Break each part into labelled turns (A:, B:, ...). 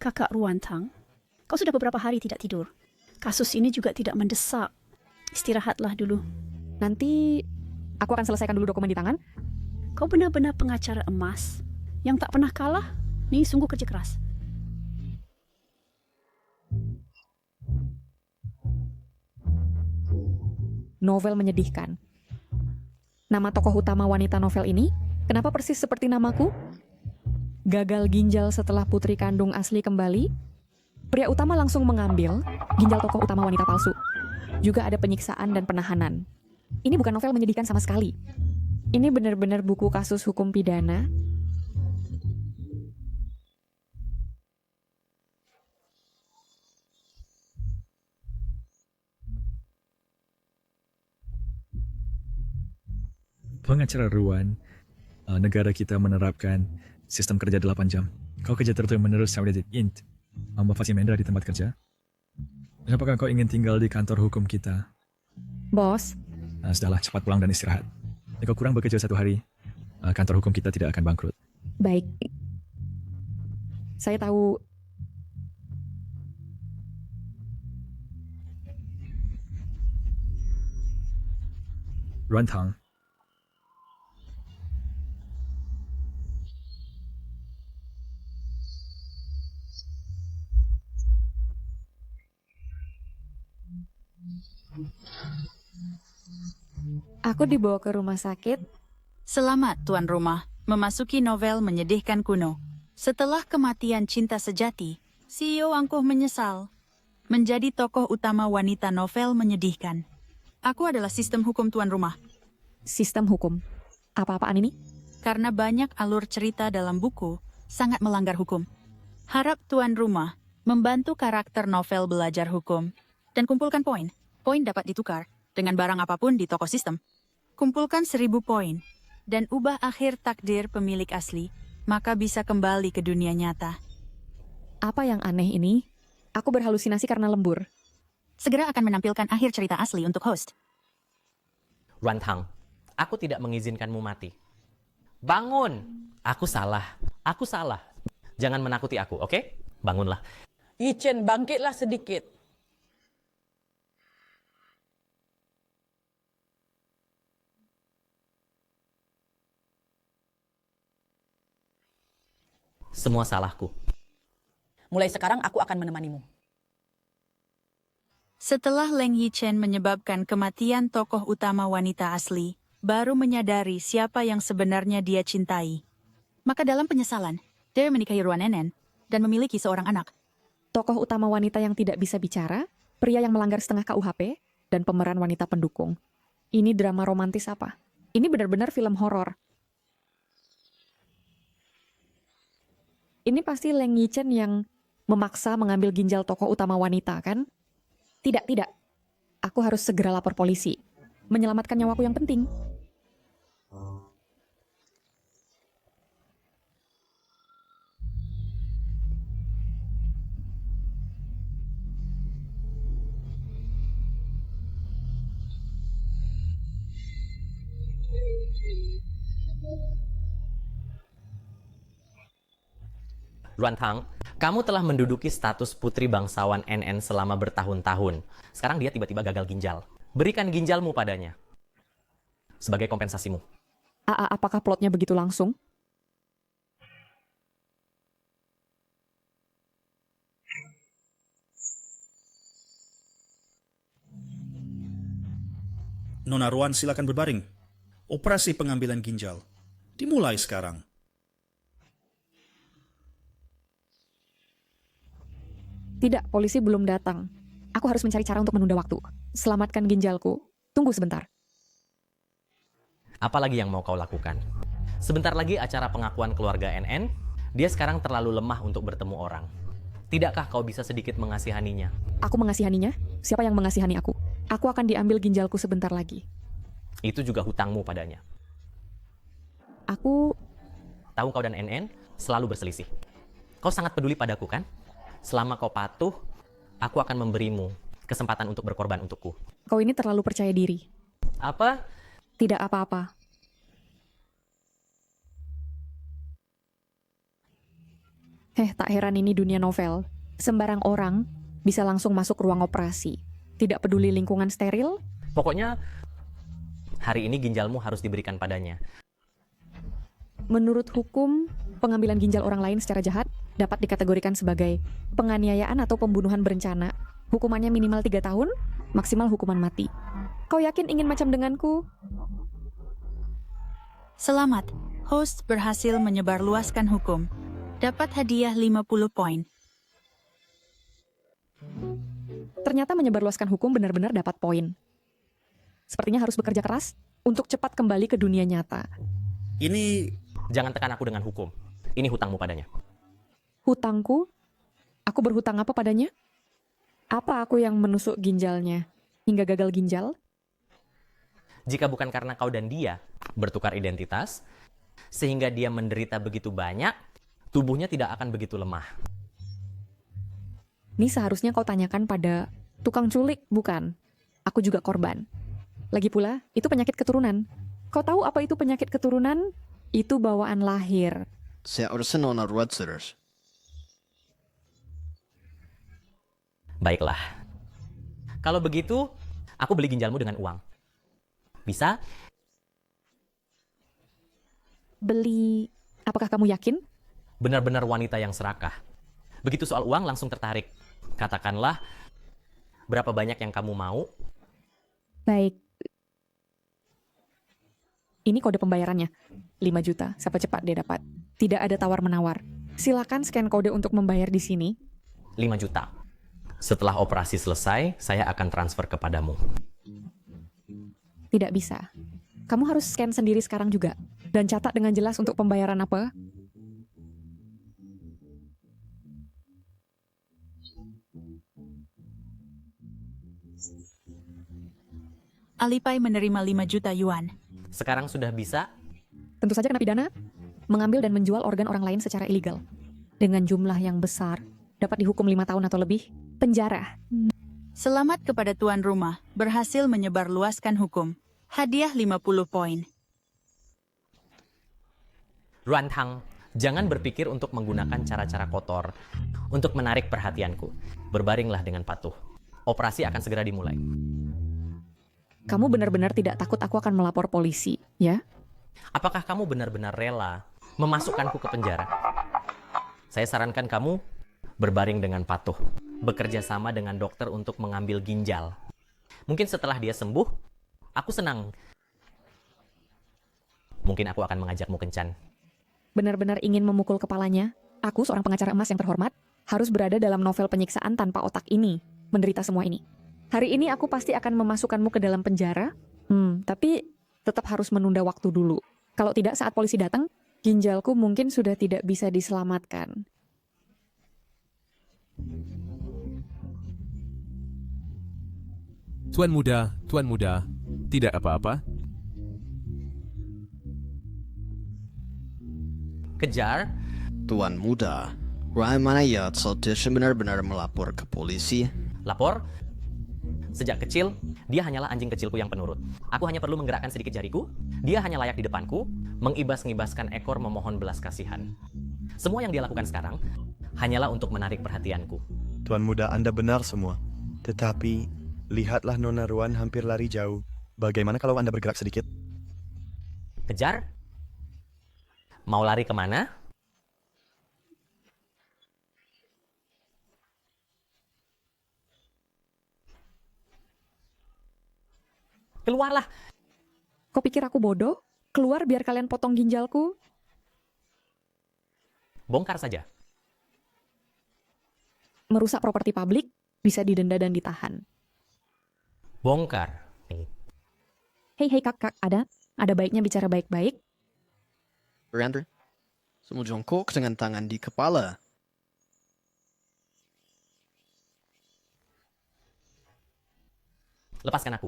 A: Kakak Ruantang, kau sudah beberapa hari tidak tidur. Kasus ini juga tidak mendesak. Istirahatlah dulu.
B: Nanti aku akan selesaikan dulu dokumen di tangan.
A: Kau benar-benar pengacara emas yang tak pernah kalah. Nih sungguh kerja keras.
B: Novel menyedihkan. Nama tokoh utama wanita novel ini, kenapa persis seperti namaku? Gagal ginjal setelah putri kandung asli kembali, pria utama langsung mengambil ginjal tokoh utama wanita palsu. Juga ada penyiksaan dan penahanan. Ini bukan novel menyedihkan sama sekali. Ini benar-benar buku kasus hukum pidana.
C: Pengacara Ruan, negara kita menerapkan sistem kerja 8 jam. Kau kerja terus-menerus sampai detik int. Membuat Mendra di tempat kerja. Apakah kau ingin tinggal di kantor hukum kita?
B: Bos,
C: Sudahlah, cepat pulang dan istirahat. Jika kau kurang bekerja 1 hari, kantor hukum kita tidak akan bangkrut.
B: baik. Saya tahu.
C: Ruantang,
B: Aku dibawa ke rumah sakit.
D: Selamat, tuan rumah, memasuki novel menyedihkan kuno. Setelah kematian cinta sejati, CEO angkuh menyesal. Menjadi tokoh utama wanita novel menyedihkan. Aku adalah sistem hukum tuan rumah.
B: Sistem hukum. Apa-apaan ini?
D: Karena banyak alur cerita dalam buku, sangat melanggar hukum. Harap tuan rumah membantu karakter novel belajar hukum. Dan kumpulkan poin. Poin dapat ditukar dengan barang apapun di toko sistem. Kumpulkan 1000 poin. Dan ubah akhir takdir pemilik asli, maka bisa kembali ke dunia nyata.
B: Apa yang aneh ini? Aku berhalusinasi karena lembur.
D: Segera akan menampilkan akhir cerita asli untuk host.
E: Ruantang, aku tidak mengizinkanmu mati. Bangun! Aku salah. Aku salah. Jangan menakuti aku, oke? Bangunlah.
F: Yichen, bangkitlah sedikit.
E: Semua salahku.
F: Mulai sekarang aku akan menemanimu.
D: Setelah Leng Yichen menyebabkan kematian tokoh utama wanita asli, baru menyadari siapa yang sebenarnya dia cintai. Maka dalam penyesalan, dia menikahi Ruan Nenen dan memiliki seorang anak.
B: Tokoh utama wanita yang tidak bisa bicara, pria yang melanggar setengah KUHP, dan pemeran wanita pendukung. Ini drama romantis apa? Ini benar-benar film horor. Ini pasti Leng Yichen yang memaksa mengambil ginjal tokoh utama wanita, kan? Tidak, tidak. Aku harus segera lapor polisi. Menyelamatkan nyawaku yang penting.
E: Ruantang, kamu telah menduduki status putri bangsawan NN selama bertahun-tahun. Sekarang dia tiba-tiba gagal ginjal. Berikan ginjalmu padanya. Sebagai kompensasimu.
B: Apakah plotnya begitu langsung?
G: Nona Ruan, silakan berbaring. Operasi pengambilan ginjal dimulai sekarang.
B: Tidak, polisi belum datang. Aku harus mencari cara untuk menunda waktu. Selamatkan ginjalku. Tunggu sebentar.
E: Apalagi yang mau kau lakukan? Sebentar lagi acara pengakuan keluarga NN. Dia sekarang terlalu lemah untuk bertemu orang. Tidakkah kau bisa sedikit mengasihaninya?
B: Aku mengasihaninya? Siapa yang mengasihani aku? Aku akan diambil ginjalku sebentar lagi.
E: Itu juga hutangmu padanya.
B: Aku...
E: Tahu kau dan NN selalu berselisih. Kau sangat peduli padaku, kan? Selama kau patuh, aku akan memberimu kesempatan untuk berkorban untukku.
B: Kau ini terlalu percaya diri.
E: Apa?
B: Tidak apa-apa. Tak heran ini dunia novel. Sembarang orang bisa langsung masuk ruang operasi. Tidak peduli lingkungan steril.
E: Pokoknya, hari ini ginjalmu harus diberikan padanya.
B: Menurut hukum, pengambilan ginjal orang lain secara jahat dapat dikategorikan sebagai penganiayaan atau pembunuhan berencana. Hukumannya minimal 3 tahun, maksimal hukuman mati. Kau yakin ingin macam denganku?
D: Selamat, host berhasil menyebarluaskan hukum. Dapat hadiah 50 poin.
B: Ternyata menyebarluaskan hukum benar-benar dapat poin. Sepertinya harus bekerja keras untuk cepat kembali ke dunia nyata.
G: Ini
E: Jangan tekan aku dengan hukum. Ini hutangmu padanya.
B: Hutangku? Aku berhutang apa padanya? Apa aku yang menusuk ginjalnya hingga gagal ginjal?
E: Jika bukan karena kau dan dia bertukar identitas, sehingga dia menderita begitu banyak, tubuhnya tidak akan begitu lemah.
B: Ini seharusnya kau tanyakan pada tukang culik, bukan? Aku juga korban. Lagi pula, itu penyakit keturunan. Kau tahu apa itu penyakit keturunan? Itu bawaan lahir.
H: Seharusnya nona Rutgers.
E: Baiklah. Kalau begitu, aku beli ginjalmu dengan uang. Bisa?
B: Beli... Apakah kamu yakin?
E: Benar-benar wanita yang serakah. Begitu soal uang langsung tertarik. Katakanlah, berapa banyak yang kamu mau?
B: Baik. Ini kode pembayarannya. 5 juta, sampai cepat dia dapat. Tidak ada tawar-menawar. Silakan scan kode untuk membayar di sini.
E: 5 juta. Setelah operasi selesai, saya akan transfer kepadamu.
B: Tidak bisa. Kamu harus scan sendiri sekarang juga. Dan catat dengan jelas untuk pembayaran apa.
D: Alipay menerima 5 juta yuan.
E: Sekarang sudah bisa?
B: Tentu saja kena pidana. Mengambil dan menjual organ orang lain secara ilegal. Dengan jumlah yang besar. Dapat dihukum 5 tahun atau lebih. Penjara.
D: Selamat kepada tuan rumah, berhasil menyebarluaskan hukum. Hadiah 50 poin.
E: Ruantang, jangan berpikir untuk menggunakan cara-cara kotor untuk menarik perhatianku. Berbaringlah dengan patuh. Operasi akan segera dimulai.
B: Kamu benar-benar tidak takut aku akan melapor polisi, ya?
E: Apakah kamu benar-benar rela memasukkanku ke penjara? Saya sarankan kamu berbaring dengan patuh. Bekerja sama dengan dokter untuk mengambil ginjal. Mungkin setelah dia sembuh, aku senang. Mungkin aku akan mengajakmu kencan.
B: Benar-benar ingin memukul kepalanya? Aku, seorang pengacara emas yang terhormat, harus berada dalam novel penyiksaan tanpa otak ini, menderita semua ini. Hari ini aku pasti akan memasukkanmu ke dalam penjara, tapi tetap harus menunda waktu dulu. Kalau tidak, saat polisi datang, ginjalku mungkin sudah tidak bisa diselamatkan.
I: Tuan muda, tidak apa-apa.
E: Kejar,
H: Tuan muda, Rahmanayat seharusnya benar-benar melapor ke polisi.
E: lapor. Sejak kecil, dia hanyalah anjing kecilku yang penurut. Aku hanya perlu menggerakkan sedikit jariku, dia hanya layak di depanku, mengibas-ngibaskan ekor memohon belas kasihan. Semua yang dia lakukan sekarang, hanyalah untuk menarik perhatianku.
J: Tuan muda, Anda benar semua. Tetapi, lihatlah Nona Ruan hampir lari jauh. Bagaimana kalau Anda bergerak sedikit?
E: Kejar? Mau lari kemana? Keluarlah.
B: Kau pikir aku bodoh? Keluar biar kalian potong ginjalku?
E: Bongkar saja.
B: Merusak properti publik, bisa didenda dan ditahan.
E: Bongkar.
B: Hei kak, ada baiknya bicara baik-baik.
H: Miranda, semua jongkok dengan tangan di kepala.
E: Lepaskan aku.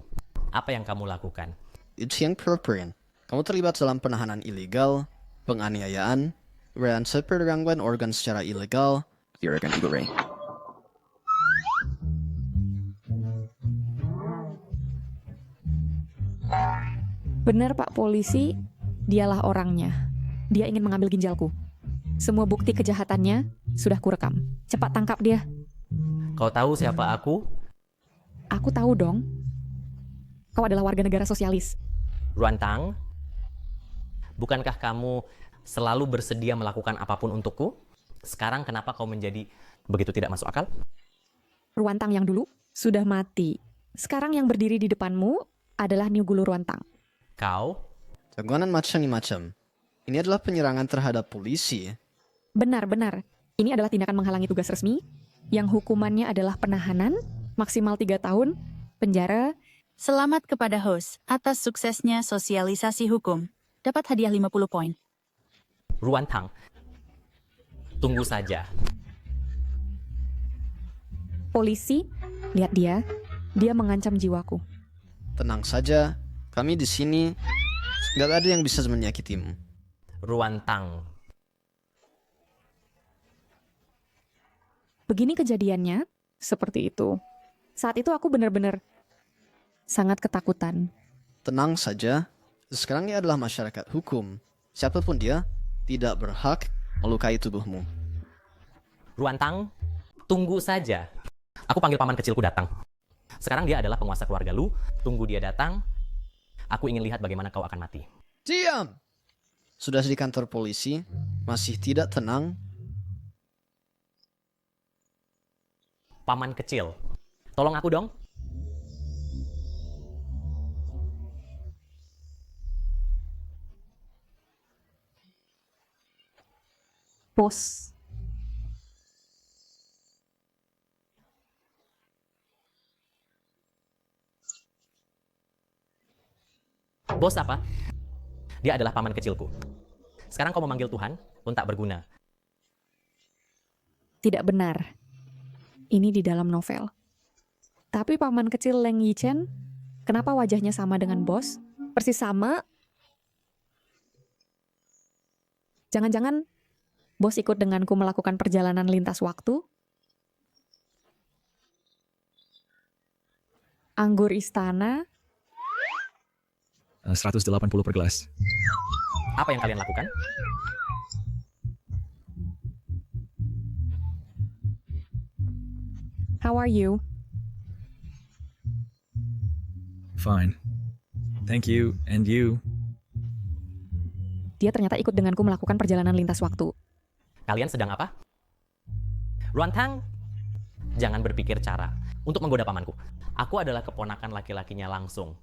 E: Apa yang kamu lakukan?
H: Itu yang perperian. Kamu terlibat dalam penahanan ilegal, penganiayaan, dan perdagangan organ secara ilegal. Silakan digoreng.
B: Benar Pak Polisi, dialah orangnya. Dia ingin mengambil ginjalku. Semua bukti kejahatannya Sudah kurekam. Cepat tangkap dia.
E: Kau tahu siapa aku?
B: Aku tahu dong. Kau adalah warga negara sosialis.
E: Ruantang, bukankah kamu selalu bersedia melakukan apapun untukku? Sekarang kenapa kau menjadi begitu tidak masuk akal?
B: Ruantang yang dulu sudah mati. Sekarang yang berdiri di depanmu adalah Niugulu Ruantang.
E: Kau?
H: Jangan macam-macam. Ini adalah penyerangan terhadap polisi.
B: Benar-benar. Ini adalah tindakan menghalangi tugas resmi yang hukumannya adalah penahanan maksimal 3 tahun, penjara.
D: Selamat kepada host atas suksesnya sosialisasi hukum. Dapat hadiah 50 poin.
E: Ruantang, tunggu saja.
B: Polisi, lihat dia. Dia mengancam jiwaku.
H: Tenang saja, kami di sini. Gak ada yang bisa menyakitimu.
E: Ruantang,
B: Begini kejadiannya, seperti itu. Saat itu aku benar-benar sangat ketakutan.
H: Tenang saja, sekarang dia adalah masyarakat hukum. Siapapun dia, tidak berhak melukai tubuhmu.
E: Ruantang, tunggu saja. Aku panggil paman kecilku datang. Sekarang dia adalah penguasa keluarga lu. Tunggu dia datang. Aku ingin lihat bagaimana kau akan mati.
H: Diam! Sudah di kantor polisi, masih tidak tenang.
E: Paman kecil, tolong aku dong.
B: Bos.
E: Bos apa? Dia adalah paman kecilku. Sekarang kau memanggil Tuhan pun tak berguna.
B: Tidak benar. Ini di dalam novel. Tapi paman kecil Leng Yichen, kenapa wajahnya sama dengan bos? Persis sama. Jangan-jangan bos ikut denganku melakukan perjalanan lintas waktu? Anggur istana?
C: 180 per gelas.
E: Apa yang kalian lakukan?
B: How are you?
C: Fine. Thank you, and you.
B: Dia ternyata ikut denganku melakukan perjalanan lintas waktu.
E: Kalian sedang apa? Ruantang, jangan berpikir cara untuk menggoda pamanku. Aku adalah keponakan laki-lakinya langsung.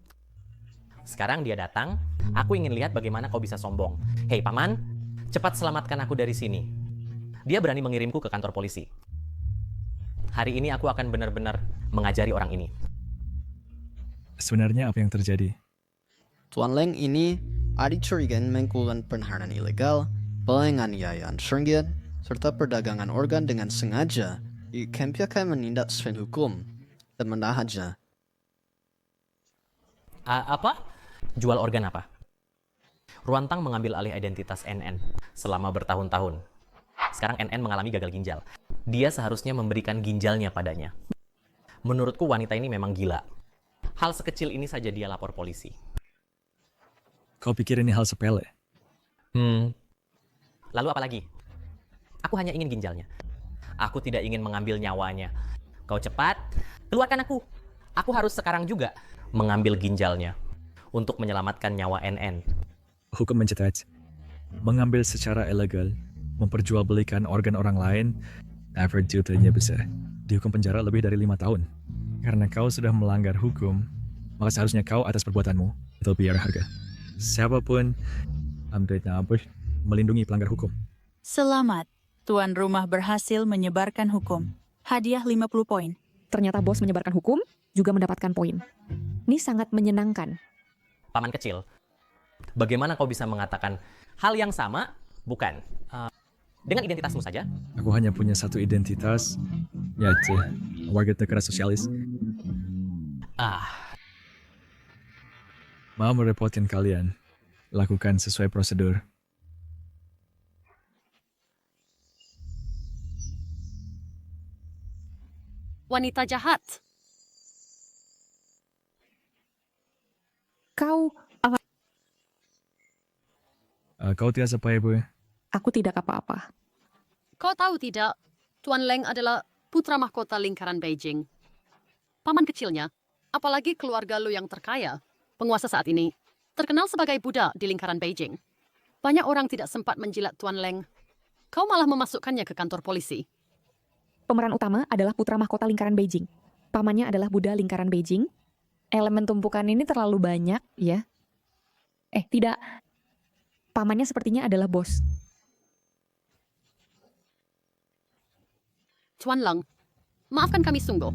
E: Sekarang dia datang, aku ingin lihat bagaimana kau bisa sombong. Hei paman, cepat selamatkan aku dari sini. Dia berani mengirimku ke kantor polisi. Hari ini aku akan benar-benar mengajari orang ini.
C: Sebenarnya apa yang terjadi?
H: Tuan Leng ini dicurigai melakukan penahanan ilegal, penganiayaan sengit, serta perdagangan organ dengan sengaja. Kempi akan menindak sesuai hukum dan menahannya.
E: Apa? Jual organ apa? Ruantang mengambil alih identitas NN selama bertahun-tahun. Sekarang NN mengalami gagal ginjal. Dia seharusnya memberikan ginjalnya padanya. Menurutku wanita ini memang gila. Hal sekecil ini saja dia lapor polisi.
C: Kau pikir ini hal sepele?
E: Lalu apa lagi? Aku hanya ingin ginjalnya. Aku tidak ingin mengambil nyawanya. Kau cepat, keluarkan aku. Aku harus sekarang juga mengambil ginjalnya untuk menyelamatkan nyawa NN.
C: Hukum mencatat, mengambil secara ilegal, memperjualbelikan organ orang lain, average jutanya besar. Dihukum penjara lebih dari 5 tahun. Karena kau sudah melanggar hukum, maka seharusnya kau atas perbuatanmu itu biar harga. Siapapun melindungi pelanggar hukum.
D: Selamat, tuan rumah berhasil menyebarkan hukum. Hadiah 50 poin.
B: Ternyata bos menyebarkan hukum, juga mendapatkan poin. Ini sangat menyenangkan.
E: Paman kecil, bagaimana kau bisa mengatakan hal yang sama? Bukan. Dengan identitasmu saja.
C: Aku hanya punya satu identitas, yaitu warga negara sosialis. Mau merepotkan kalian, lakukan sesuai prosedur.
K: Wanita jahat.
B: Kau,
C: Kau tidak apa-apa.
B: aku tidak apa-apa.
K: Kau tahu tidak, Tuan Leng adalah putra mahkota lingkaran Beijing. Paman kecilnya, apalagi keluarga lu yang terkaya, penguasa saat ini, terkenal sebagai Buddha di lingkaran Beijing. Banyak orang tidak sempat menjilat Tuan Leng. Kau malah memasukkannya ke kantor polisi.
B: Pemeran utama adalah putra mahkota lingkaran Beijing. Pamannya adalah Buddha lingkaran Beijing. Elemen tumpukan ini terlalu banyak, ya. Tidak. Pamannya sepertinya adalah bos.
K: Tuan Leng, maafkan kami sungguh.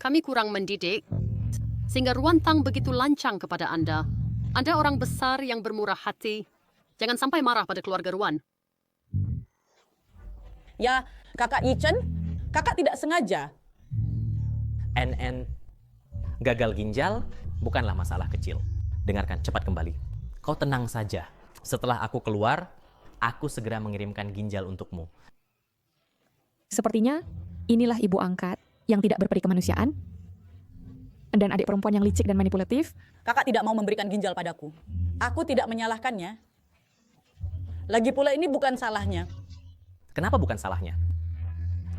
K: Kami kurang mendidik, sehingga Ruan Tang begitu lancang kepada Anda. Anda orang besar yang bermurah hati. Jangan sampai marah pada keluarga Ruan.
F: Ya, kakak Ichen, kakak tidak sengaja.
E: NN, gagal ginjal bukanlah masalah kecil. Dengarkan, cepat kembali. Kau tenang saja. Setelah aku keluar, aku segera mengirimkan ginjal untukmu.
B: Sepertinya inilah ibu angkat yang tidak berperi kemanusiaan dan adik perempuan yang licik dan manipulatif.
F: Kakak tidak mau memberikan ginjal padaku. Aku tidak menyalahkannya. Lagi pula ini bukan salahnya.
E: Kenapa bukan salahnya?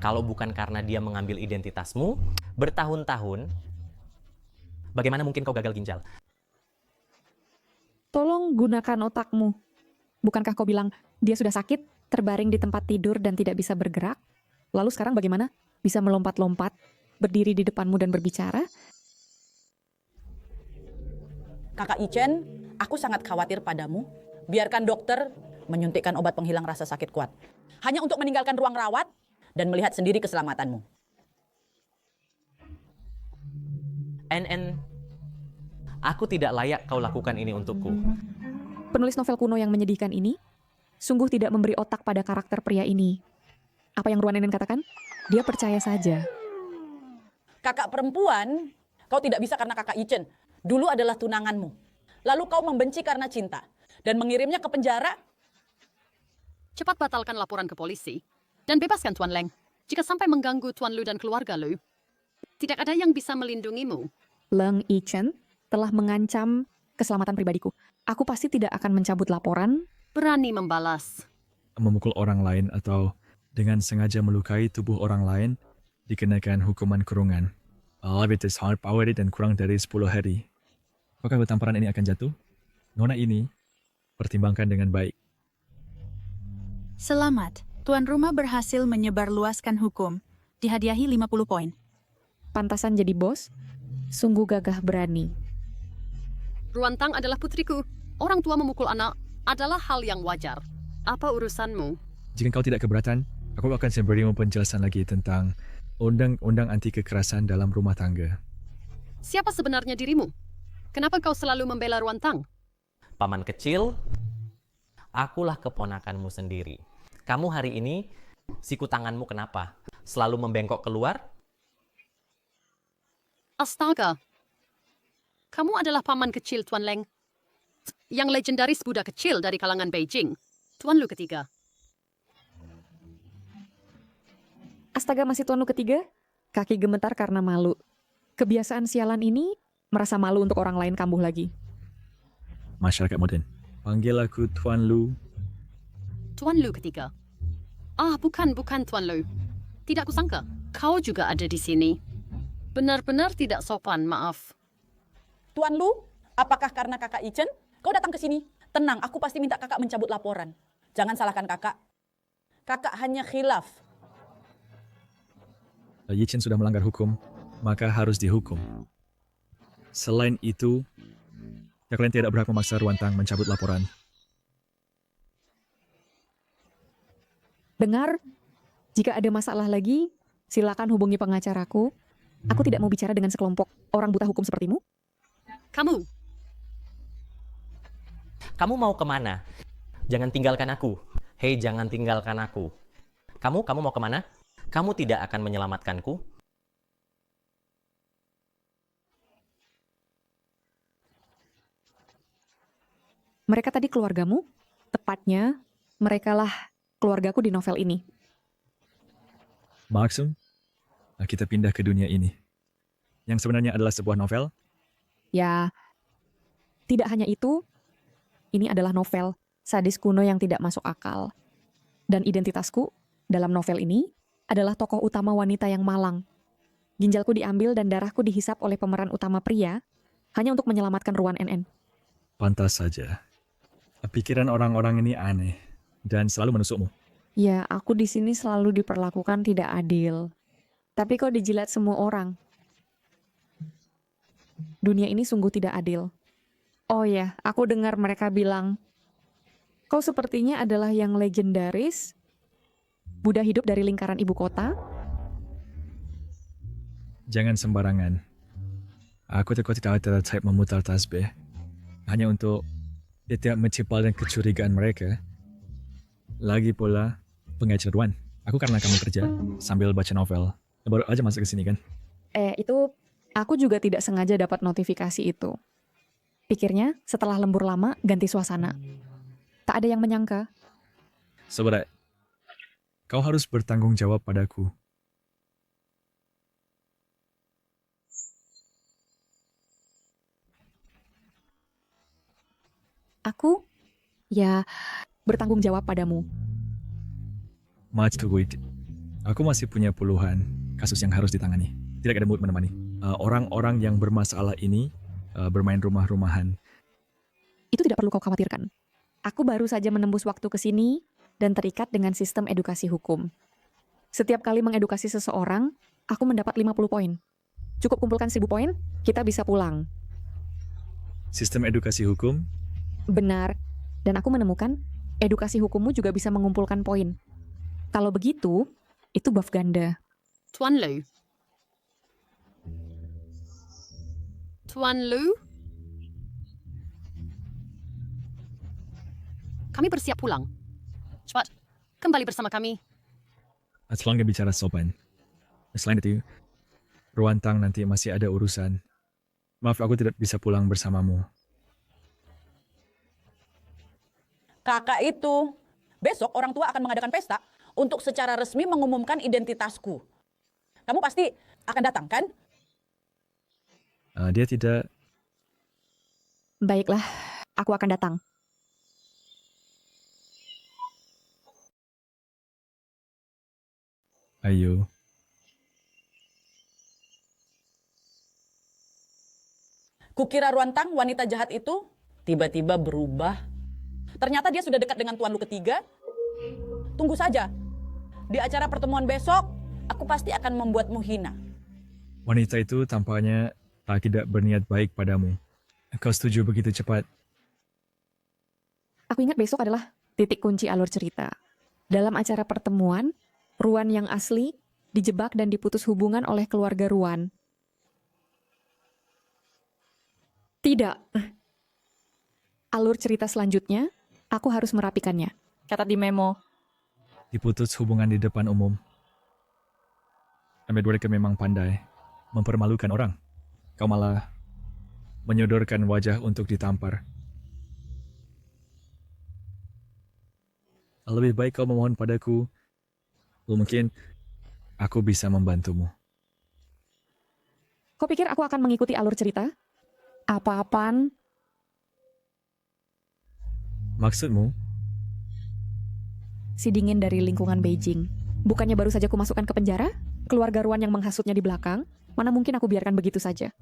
E: Kalau bukan karena dia mengambil identitasmu bertahun-tahun, bagaimana mungkin kau gagal ginjal?
B: Tolong gunakan otakmu. Bukankah kau bilang dia sudah sakit, terbaring di tempat tidur dan tidak bisa bergerak? Lalu sekarang bagaimana? Bisa melompat-lompat, berdiri di depanmu dan berbicara?
F: Kakak Ichen, aku sangat khawatir padamu. Biarkan dokter menyuntikkan obat penghilang rasa sakit kuat. Hanya untuk meninggalkan ruang rawat dan melihat sendiri keselamatanmu.
E: NN, aku tidak layak kau lakukan ini untukku.
B: Penulis novel kuno yang menyedihkan ini sungguh tidak memberi otak pada karakter pria ini. Apa yang Ruan Nenen katakan? Dia percaya saja.
F: Kakak perempuan, kau tidak bisa karena kakak Ichen. Dulu adalah tunanganmu. Lalu kau membenci karena cinta dan mengirimnya ke penjara.
K: Cepat batalkan laporan ke polisi dan bebaskan Tuan Leng. Jika sampai mengganggu Tuan Lu dan keluarga Lu, tidak ada yang bisa melindungimu.
B: Leng Yichen telah mengancam keselamatan pribadiku. Aku pasti tidak akan mencabut laporan.
K: Berani membalas.
C: Memukul orang lain atau dengan sengaja melukai tubuh orang lain dikenakan hukuman kurungan. Levitas hard powered dan kurang dari 10 hari. Apakah tamparan ini akan jatuh? Nona ini pertimbangkan dengan baik.
D: Selamat, tuan rumah berhasil menyebarluaskan hukum. Dihadiahi 50 poin.
B: Pantasan jadi bos, sungguh gagah berani.
K: Ruan Tang adalah putriku. Orang tua memukul anak adalah hal yang wajar. Apa urusanmu?
C: Jika kau tidak keberatan, aku akan memberimu penjelasan lagi tentang undang-undang anti kekerasan dalam rumah tangga.
K: Siapa sebenarnya dirimu? Kenapa kau selalu membela Ruan Tang?
E: Paman kecil, akulah keponakanmu sendiri. Kamu hari ini, siku tanganmu kenapa? Selalu membengkok keluar?
K: Astaga. Kamu adalah paman kecil Tuan Leng. Yang legendaris Buddha kecil dari kalangan Beijing. Tuan Lu ketiga.
B: Astaga, masih Tuan Lu ketiga? Kaki gemetar karena malu. Kebiasaan sialan ini merasa malu untuk orang lain kambuh lagi.
C: Masyarakat modern, panggil aku Tuan Lu.
K: Tuan Lu ketiga. Bukan Tuan Lu. Tidak kusangka, kau juga ada di sini. Benar-benar tidak sopan, maaf.
F: Tuan Lu, apakah karena kakak Ichen kau datang ke sini? Tenang, aku pasti minta kakak mencabut laporan. Jangan salahkan kakak. Kakak hanya khilaf.
C: Yichen sudah melanggar hukum, maka harus dihukum. Selain itu, kalian tidak berhak memaksa Ruan Tang mencabut laporan.
B: Dengar, jika ada masalah lagi, silakan hubungi pengacaraku. Aku tidak mau bicara dengan sekelompok orang buta hukum sepertimu.
E: Kamu mau kemana? Jangan tinggalkan aku. Hei, jangan tinggalkan aku. Kamu mau kemana? Kamu tidak akan menyelamatkanku.
B: Mereka tadi keluargamu, tepatnya merekalah keluargaku di novel ini.
C: Maksud, kita pindah ke dunia ini. Yang sebenarnya adalah sebuah novel.
B: Ya, tidak hanya itu, ini adalah novel sadis kuno yang tidak masuk akal. Dan identitasku dalam novel ini adalah tokoh utama wanita yang malang. Ginjalku diambil dan darahku dihisap oleh pemeran utama pria hanya untuk menyelamatkan Ruan NN.
C: Pantas saja. Pikiran orang-orang ini aneh dan selalu menusukmu.
B: Ya, aku di sini selalu diperlakukan tidak adil. Tapi kok dijilat semua orang? Dunia ini sungguh tidak adil. Oh ya, aku dengar mereka bilang, kau sepertinya adalah yang legendaris, Buddha hidup dari lingkaran ibu kota.
C: Jangan sembarangan. Aku tidak tertarik memutar tasbih. Hanya untuk tidak menciptakan kecurigaan mereka. Lagi pula, pengajar Ruan. Aku karena kamu kerja sambil baca novel. Baru aja masuk ke sini kan?
B: Itu aku juga tidak sengaja dapat notifikasi itu. Pikirnya setelah lembur lama ganti suasana. Tak ada yang menyangka.
C: Sobat, kau harus bertanggung jawab padaku.
B: Aku, ya, bertanggung jawab padamu.
C: Much to wait. Aku masih punya puluhan kasus yang harus ditangani. Tidak ada mood menemani. Orang-orang yang bermasalah ini bermain rumah-rumahan.
B: Itu tidak perlu kau khawatirkan. Aku baru saja menembus waktu ke sini dan terikat dengan sistem edukasi hukum. Setiap kali mengedukasi seseorang, aku mendapat 50 poin. Cukup kumpulkan 1000 poin, kita bisa pulang.
C: Sistem edukasi hukum?
B: Benar. Dan aku menemukan edukasi hukummu juga bisa mengumpulkan poin. Kalau begitu, itu buff ganda.
K: Tuan Lu. Tuan Lu? Kami bersiap pulang. Cepat, kembali bersama kami.
C: Selangga bicara sopan. Selain itu, Ruantang nanti masih ada urusan. Maaf, aku tidak bisa pulang bersamamu.
F: Kakak itu, besok orang tua akan mengadakan pesta untuk secara resmi mengumumkan identitasku. Kamu pasti akan datang, kan?
C: Dia tidak...
B: Baiklah, aku akan datang.
C: Ayo.
F: Kukira Ruantang, wanita jahat itu, tiba-tiba berubah. Ternyata dia sudah dekat dengan Tuan Lu ketiga. Tunggu saja. Di acara pertemuan besok, aku pasti akan membuatmu hina.
C: Wanita itu tampaknya tidak berniat baik padamu. Kau setuju begitu cepat?
B: Aku ingat besok adalah titik kunci alur cerita. Dalam acara pertemuan, Ruan yang asli dijebak dan diputus hubungan oleh keluarga Ruan. Tidak. Alur cerita selanjutnya, aku harus merapikannya. Catat di memo.
C: Diputus hubungan di depan umum. Mereka memang pandai mempermalukan orang. Kau malah menyodorkan wajah untuk ditampar. Lebih baik kau memohon padaku. Mungkin aku bisa membantumu.
B: Kau pikir aku akan mengikuti alur cerita? Apa-apaan?
C: Maksudmu?
B: Si dingin dari lingkungan Beijing. Bukannya baru saja kumasukkan ke penjara? Keluarga Ruan yang menghasutnya di belakang? Mana mungkin aku biarkan begitu saja?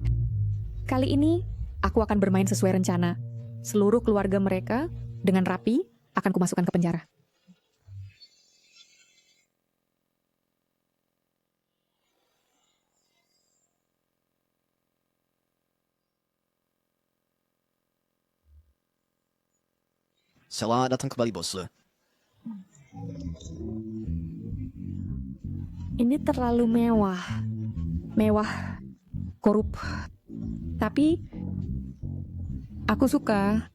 B: Kali ini, aku akan bermain sesuai rencana. Seluruh keluarga mereka, dengan rapi, akan kumasukkan ke penjara.
H: Selamat datang kembali, bos.
B: Ini terlalu mewah. Mewah, korup. Tapi, aku suka.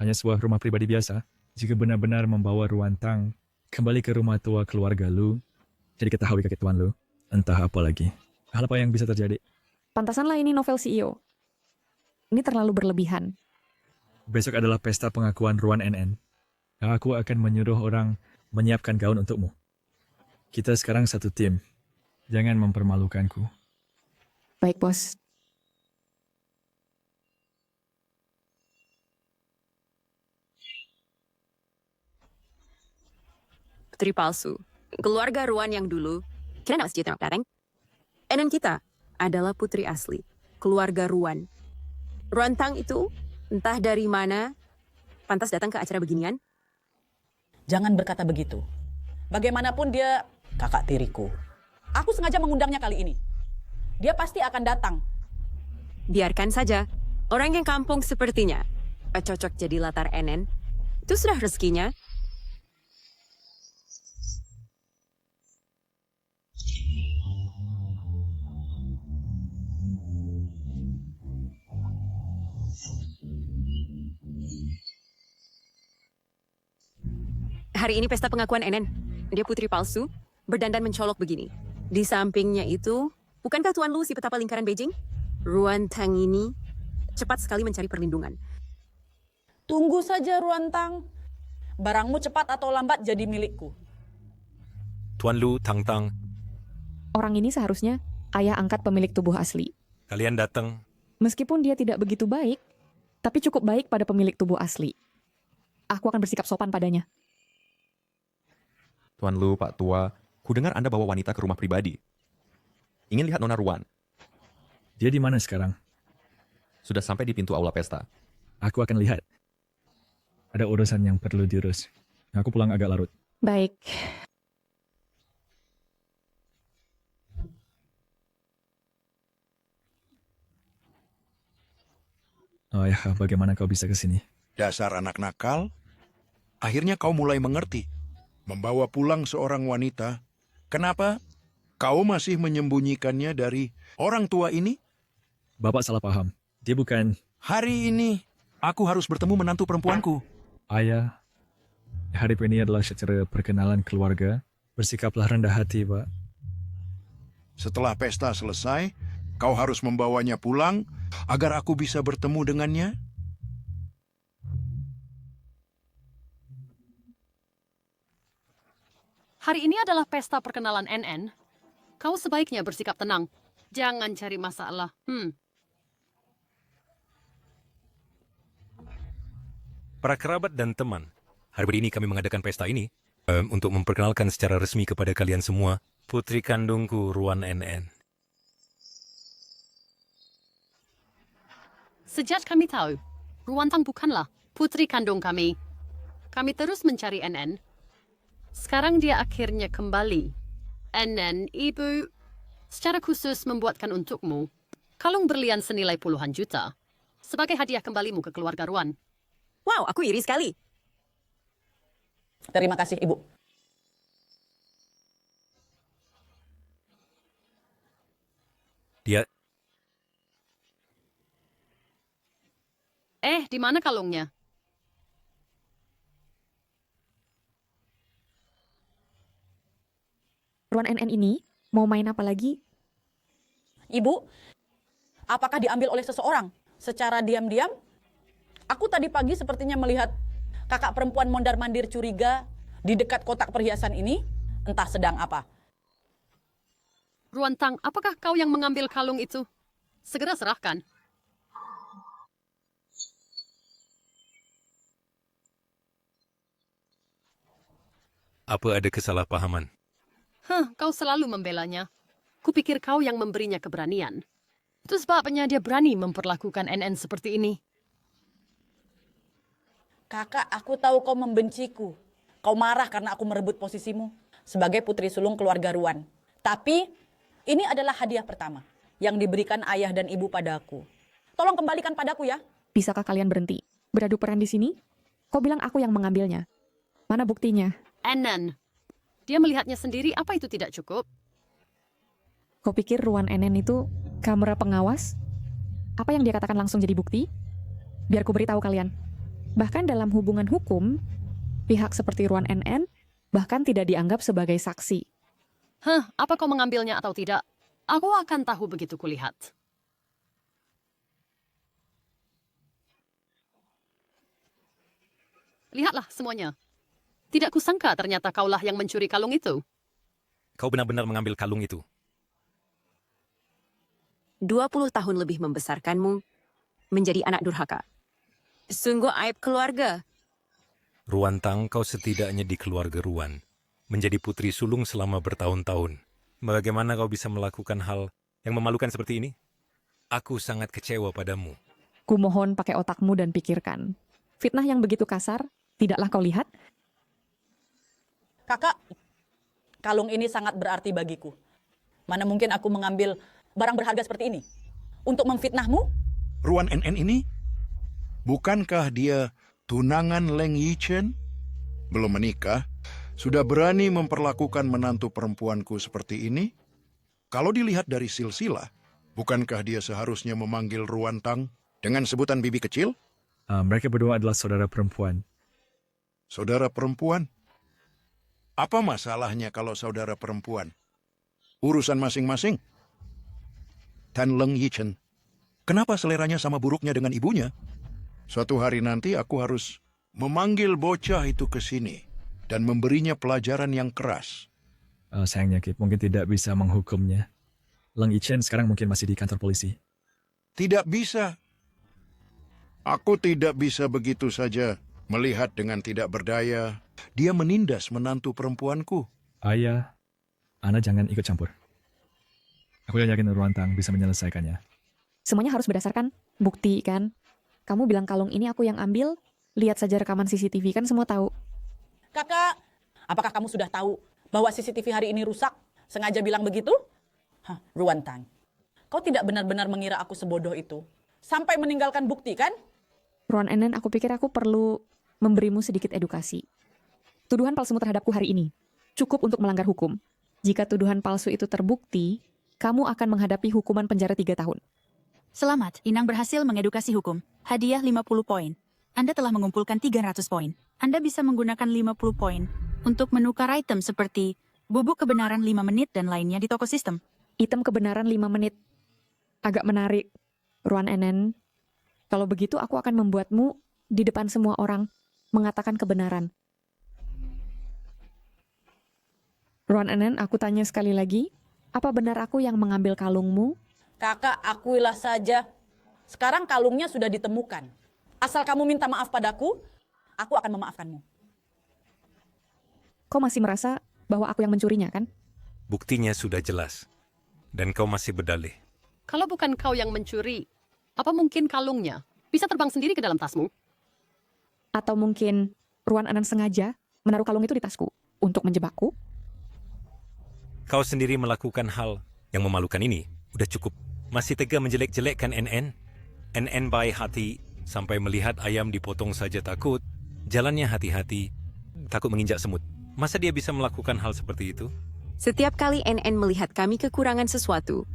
C: Hanya sebuah rumah pribadi biasa. Jika benar-benar membawa Ruantang kembali ke rumah tua keluarga Lu, jadi ketahui kakek tuan Lu, entah apa lagi. Hal apa yang bisa terjadi?
B: Pantasanlah ini novel CEO. Ini terlalu berlebihan.
C: Besok adalah pesta pengakuan Ruan NN. Aku akan menyuruh orang menyiapkan gaun untukmu. Kita sekarang satu tim. Jangan mempermalukanku.
B: Baik, bos.
L: putri palsu. Keluarga Ruan yang dulu, kira nggak masjid datang? Enen kita adalah putri asli, keluarga Ruan. Ruan Tang itu entah dari mana, pantas datang ke acara beginian.
F: Jangan berkata begitu. Bagaimanapun dia kakak tiriku. Aku sengaja mengundangnya kali ini. Dia pasti akan datang.
L: Biarkan saja. Orang yang kampung sepertinya cocok jadi latar Enen. Itu sudah rezekinya. Hari ini pesta pengakuan Enen. Dia putri palsu, berdandan mencolok begini. Di sampingnya itu, bukankah Tuan Lu si petapa lingkaran Beijing? Ruan Tang ini cepat sekali mencari perlindungan.
F: Tunggu saja Ruan Tang. Barangmu cepat atau lambat jadi milikku.
I: Tuan Lu, Tang Tang,
B: Orang ini seharusnya ayah angkat pemilik tubuh asli.
I: kalian datang.
B: Meskipun dia tidak begitu baik, tapi cukup baik pada pemilik tubuh asli. Aku akan bersikap sopan padanya.
M: Tuan Lu, Pak Tua, kudengar Anda bawa wanita ke rumah pribadi. Ingin lihat Nona Ruan.
C: Dia di mana sekarang?
M: Sudah sampai di pintu aula pesta.
C: Aku akan lihat. Ada urusan yang perlu diurus. Aku pulang agak larut.
B: Baik.
C: Oh ya, bagaimana kau bisa ke sini?
N: Dasar anak nakal. Akhirnya kau mulai mengerti. Membawa pulang seorang wanita. Kenapa? Kau masih menyembunyikannya dari orang tua ini?
C: Bapak salah paham. Dia bukan...
N: Hari ini, aku harus bertemu menantu perempuanku.
C: Ayah, hari ini adalah secara perkenalan keluarga. Bersikaplah rendah hati, Pak.
N: Setelah pesta selesai, kau harus membawanya pulang agar aku bisa bertemu dengannya.
K: Hari ini adalah pesta perkenalan NN. Kau sebaiknya bersikap tenang. Jangan cari masalah.
I: Para kerabat dan teman, hari ini kami mengadakan pesta ini untuk memperkenalkan secara resmi kepada kalian semua putri kandungku Ruan NN.
K: Sejak kami tahu, Ruan Tang bukanlah putri kandung kami. Kami terus mencari NN. Sekarang dia akhirnya kembali. NN, ibu, secara khusus membuatkan untukmu kalung berlian senilai puluhan juta sebagai hadiah kembalimu ke keluarga Ruan.
L: Wow, aku iri sekali.
F: Terima kasih, Ibu.
I: Dia
K: Di mana kalungnya?
B: Ruan NN ini mau main apa lagi?
F: Ibu, apakah diambil oleh seseorang secara diam-diam? Aku tadi pagi sepertinya melihat kakak perempuan mondar-mandir curiga di dekat kotak perhiasan ini. Entah sedang apa.
K: Ruan Tang, apakah kau yang mengambil kalung itu? Segera serahkan.
I: apa ada kesalahpahaman?
K: Kau selalu membelanya. Kupikir kau yang memberinya keberanian. Itu sebabnya dia berani memperlakukan NN seperti ini.
F: Kakak, aku tahu kau membenciku. Kau marah karena aku merebut posisimu sebagai putri sulung keluarga Ruan. Tapi ini adalah hadiah pertama yang diberikan ayah dan ibu padaku. Tolong kembalikan padaku ya.
B: Bisakah kalian berhenti beradu peran di sini? Kau bilang aku yang mengambilnya. Mana buktinya?
K: NN. Dia melihatnya sendiri, apa itu tidak cukup?
B: Kau pikir Ruan NN itu kamera pengawas? Apa yang dia katakan langsung jadi bukti? Biar ku beritahu kalian. Bahkan dalam hubungan hukum, pihak seperti Ruan NN bahkan tidak dianggap sebagai saksi.
K: Apa kau mengambilnya atau tidak? Aku akan tahu begitu kulihat. Lihatlah semuanya. Tidak kusangka ternyata kaulah yang mencuri kalung itu.
I: Kau benar-benar mengambil kalung itu.
L: 20 tahun lebih membesarkanmu menjadi anak durhaka. Sungguh aib keluarga.
I: Ruan Tang, kau setidaknya di keluarga Ruan. menjadi putri sulung selama bertahun-tahun. Bagaimana kau bisa melakukan hal yang memalukan seperti ini? Aku sangat kecewa padamu.
B: Kumohon pakai otakmu dan pikirkan. Fitnah yang begitu kasar, tidaklah kau lihat?
F: Kakak, kalung ini sangat berarti bagiku. Mana mungkin aku mengambil barang berharga seperti ini untuk memfitnahmu?
N: Ruan NN ini? Bukankah dia tunangan Leng Yichen? Belum menikah, sudah berani memperlakukan menantu perempuanku seperti ini? Kalau dilihat dari silsilah, bukankah dia seharusnya memanggil Ruan Tang dengan sebutan bibi kecil?
C: Mereka berdua adalah saudara perempuan.
N: Saudara perempuan? Apa masalahnya kalau saudara perempuan? Urusan masing-masing. Tan Leng Yichen, kenapa seleranya sama buruknya dengan ibunya? Suatu hari nanti aku harus memanggil bocah itu ke sini dan memberinya pelajaran yang keras.
C: Sayangnya, Kip, mungkin tidak bisa menghukumnya. Leng Yichen sekarang mungkin masih di kantor polisi.
N: Tidak bisa. Aku tidak bisa begitu saja melihat dengan tidak berdaya. Dia menindas menantu perempuanku.
C: Ayah, Anda jangan ikut campur. Aku yakin Ruan Tang bisa menyelesaikannya.
B: Semuanya harus berdasarkan bukti, kan? Kamu bilang kalung ini aku yang ambil, lihat saja rekaman CCTV, kan semua tahu.
F: Kakak, apakah kamu sudah tahu bahwa CCTV hari ini rusak? Sengaja bilang begitu? Ruan Tang, kau tidak benar-benar mengira aku sebodoh itu. Sampai meninggalkan bukti, kan?
B: Ruan NN, aku pikir aku perlu memberimu sedikit edukasi. Tuduhan palsumu terhadapku hari ini cukup untuk melanggar hukum. Jika tuduhan palsu itu terbukti, kamu akan menghadapi hukuman penjara 3 tahun.
D: Selamat, Inang berhasil mengedukasi hukum. Hadiah 50 poin. Anda telah mengumpulkan 300 poin. Anda bisa menggunakan 50 poin untuk menukar item seperti bubuk kebenaran 5 menit dan lainnya di toko sistem.
B: Item kebenaran 5 menit. Agak menarik, Ruan NN. Kalau begitu aku akan membuatmu di depan semua orang mengatakan kebenaran. Ruan NN, aku tanya sekali lagi, apa benar aku yang mengambil kalungmu?
F: Kakak, akuilah saja. Sekarang kalungnya sudah ditemukan. Asal kamu minta maaf padaku, aku akan memaafkanmu.
B: Kau masih merasa bahwa aku yang mencurinya, kan?
I: Buktinya sudah jelas. Dan kau masih berdalih.
K: Kalau bukan kau yang mencuri, apa mungkin kalungnya bisa terbang sendiri ke dalam tasmu?
B: Atau mungkin Ruan NN sengaja menaruh kalung itu di tasku untuk menjebakku?
I: Kau sendiri melakukan hal yang memalukan ini. Udah cukup. Masih tega menjelek-jelekkan NN? NN baik hati sampai melihat ayam dipotong saja takut. Jalannya hati-hati, takut menginjak semut. Masa dia bisa melakukan hal seperti itu?
L: Setiap kali NN melihat kami kekurangan sesuatu,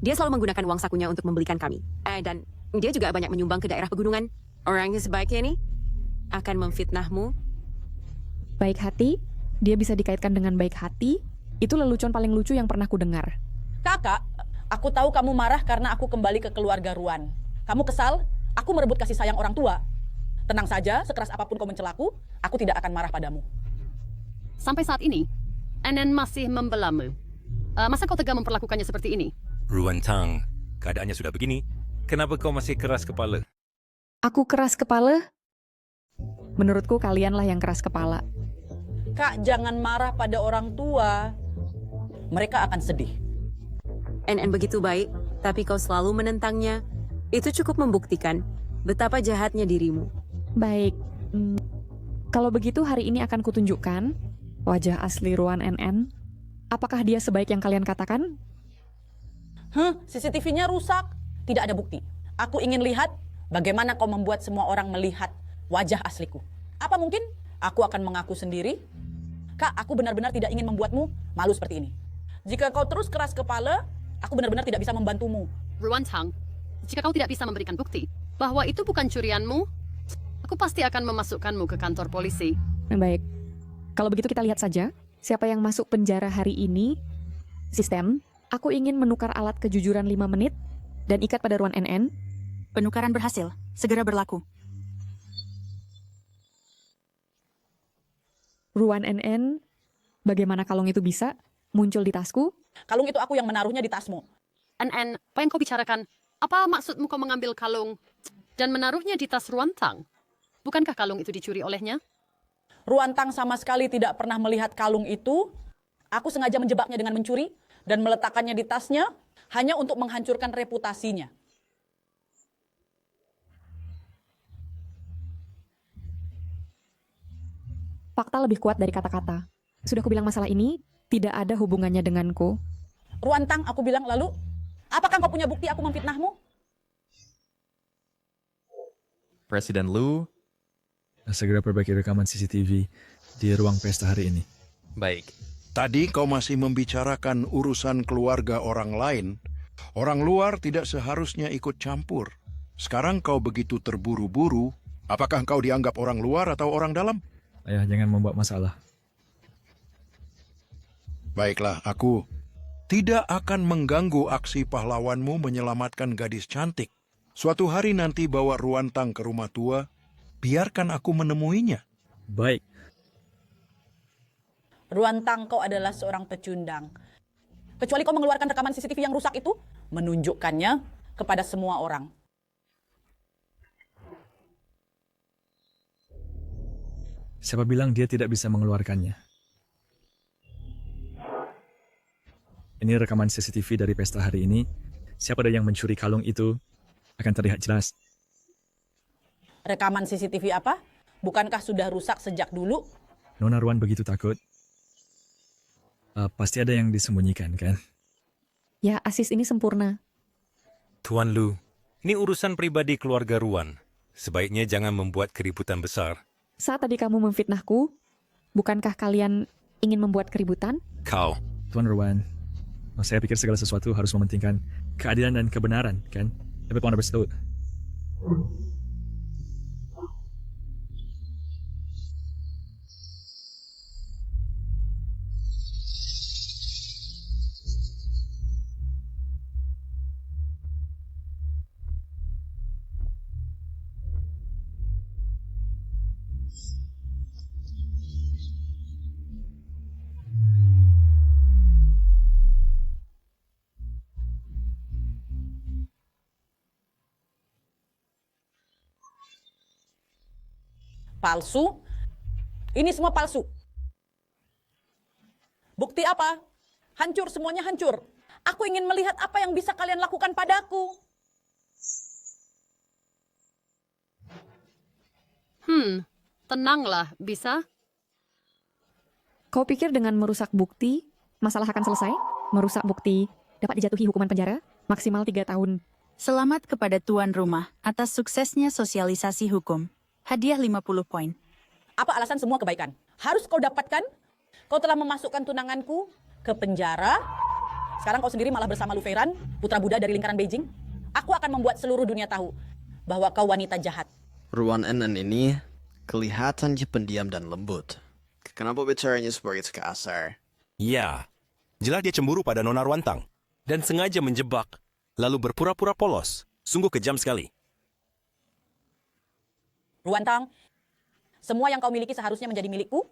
L: dia selalu menggunakan uang sakunya untuk membelikan kami. Dan dia juga banyak menyumbang ke daerah pegunungan. Orang yang sebaiknya ini akan memfitnahmu.
B: Baik hati? Dia bisa dikaitkan dengan baik hati? Itu lelucon paling lucu yang pernah ku dengar.
F: Kakak, aku tahu kamu marah karena aku kembali ke keluarga Ruan. Kamu kesal? Aku merebut kasih sayang orang tua. Tenang saja, sekeras apapun kau mencelaku, aku tidak akan marah padamu.
K: Sampai saat ini, NN masih membelamu. Masa kau tega memperlakukannya seperti ini?
I: Ruan Tang, keadaannya sudah begini. Kenapa kau masih keras kepala?
B: Aku keras kepala? Menurutku kalianlah yang keras kepala.
F: Kak, jangan marah pada orang tua. Mereka akan sedih.
L: NN begitu baik, tapi kau selalu menentangnya. Itu cukup membuktikan betapa jahatnya dirimu.
B: Baik, kalau begitu hari ini akan kutunjukkan wajah asli Ruan NN. Apakah dia sebaik yang kalian katakan?
F: CCTV-nya rusak. Tidak ada bukti. Aku ingin lihat bagaimana kau membuat semua orang melihat wajah asliku. Apa mungkin aku akan mengaku sendiri? Kak, aku benar-benar tidak ingin membuatmu malu seperti ini. Jika kau terus keras kepala, aku benar-benar tidak bisa membantumu.
K: Ruan Tang, jika kau tidak bisa memberikan bukti bahwa itu bukan curianmu, aku pasti akan memasukkanmu ke kantor polisi.
B: Baik, kalau begitu kita lihat saja siapa yang masuk penjara hari ini. Sistem, aku ingin menukar alat kejujuran 5 menit dan ikat pada Ruan NN.
D: Penukaran berhasil. Segera berlaku.
B: Ruan NN, bagaimana kalung itu bisa muncul di tasku?
F: Kalung itu aku yang menaruhnya di tasmu.
K: NN, apa yang kau bicarakan? Apa maksudmu kau mengambil kalung dan menaruhnya di tas Ruan Tang? Bukankah kalung itu dicuri olehnya?
F: Ruantang sama sekali tidak pernah melihat kalung itu. Aku sengaja menjebaknya dengan mencuri dan meletakkannya di tasnya hanya untuk menghancurkan reputasinya.
B: Fakta lebih kuat dari kata-kata. Sudah kubilang masalah ini tidak ada hubungannya denganku.
F: Ruantang, aku bilang, lalu apakah kau punya bukti aku memfitnahmu?
M: Presiden Lu.
C: Segera perbaiki rekaman CCTV di ruang pesta hari ini.
M: Baik.
N: Tadi kau masih membicarakan urusan keluarga orang lain. Orang luar tidak seharusnya ikut campur. Sekarang kau begitu terburu-buru. Apakah kau dianggap orang luar atau orang dalam?
C: Ayah, jangan membuat masalah.
N: Baiklah, aku tidak akan mengganggu aksi pahlawanmu menyelamatkan gadis cantik. Suatu hari nanti bawa Ruantang ke rumah tua, biarkan aku menemuinya.
C: Baik.
F: Ruantang, kau adalah seorang pecundang. Kecuali kau mengeluarkan rekaman CCTV yang rusak itu, menunjukkannya kepada semua orang.
C: Siapa bilang dia tidak bisa mengeluarkannya? Ini rekaman CCTV dari pesta hari ini. Siapa yang mencuri kalung itu akan terlihat jelas.
F: Rekaman CCTV apa? Bukankah sudah rusak sejak dulu?
C: Nona Ruan begitu takut. Pasti ada yang disembunyikan, kan?
B: Ya, Asis ini sempurna.
I: Tuan Lu, ini urusan pribadi keluarga Ruan. Sebaiknya jangan membuat keributan besar.
B: Saat tadi kamu memfitnahku, bukankah kalian ingin membuat keributan?
I: Kau.
C: Tuan Ruan, saya pikir segala sesuatu harus mementingkan keadilan dan kebenaran, kan? Everyone understood.
F: Palsu? Ini semua palsu. Bukti apa? Hancur, semuanya hancur. Aku ingin melihat apa yang bisa kalian lakukan padaku.
K: Tenanglah, bisa?
B: Kau pikir dengan merusak bukti, masalah akan selesai? Merusak bukti, dapat dijatuhi hukuman penjara, maksimal 3 tahun.
D: Selamat kepada tuan rumah atas suksesnya sosialisasi hukum. Hadiah 50 poin.
F: Apa alasan semua kebaikan? Harus kau dapatkan? Kau telah memasukkan tunanganku ke penjara. Sekarang kau sendiri malah bersama Lu Feiran, putra Buddha dari lingkaran Beijing. Aku akan membuat seluruh dunia tahu bahwa kau wanita jahat.
H: Ruan NN ini kelihatannya pendiam dan lembut. Kenapa bicaranya seperti kasar?
O: Ya, jelas dia cemburu pada Nona Ruantang dan sengaja menjebak, lalu berpura-pura polos. Sungguh kejam sekali.
F: Ruantang, semua yang kau miliki seharusnya menjadi milikku.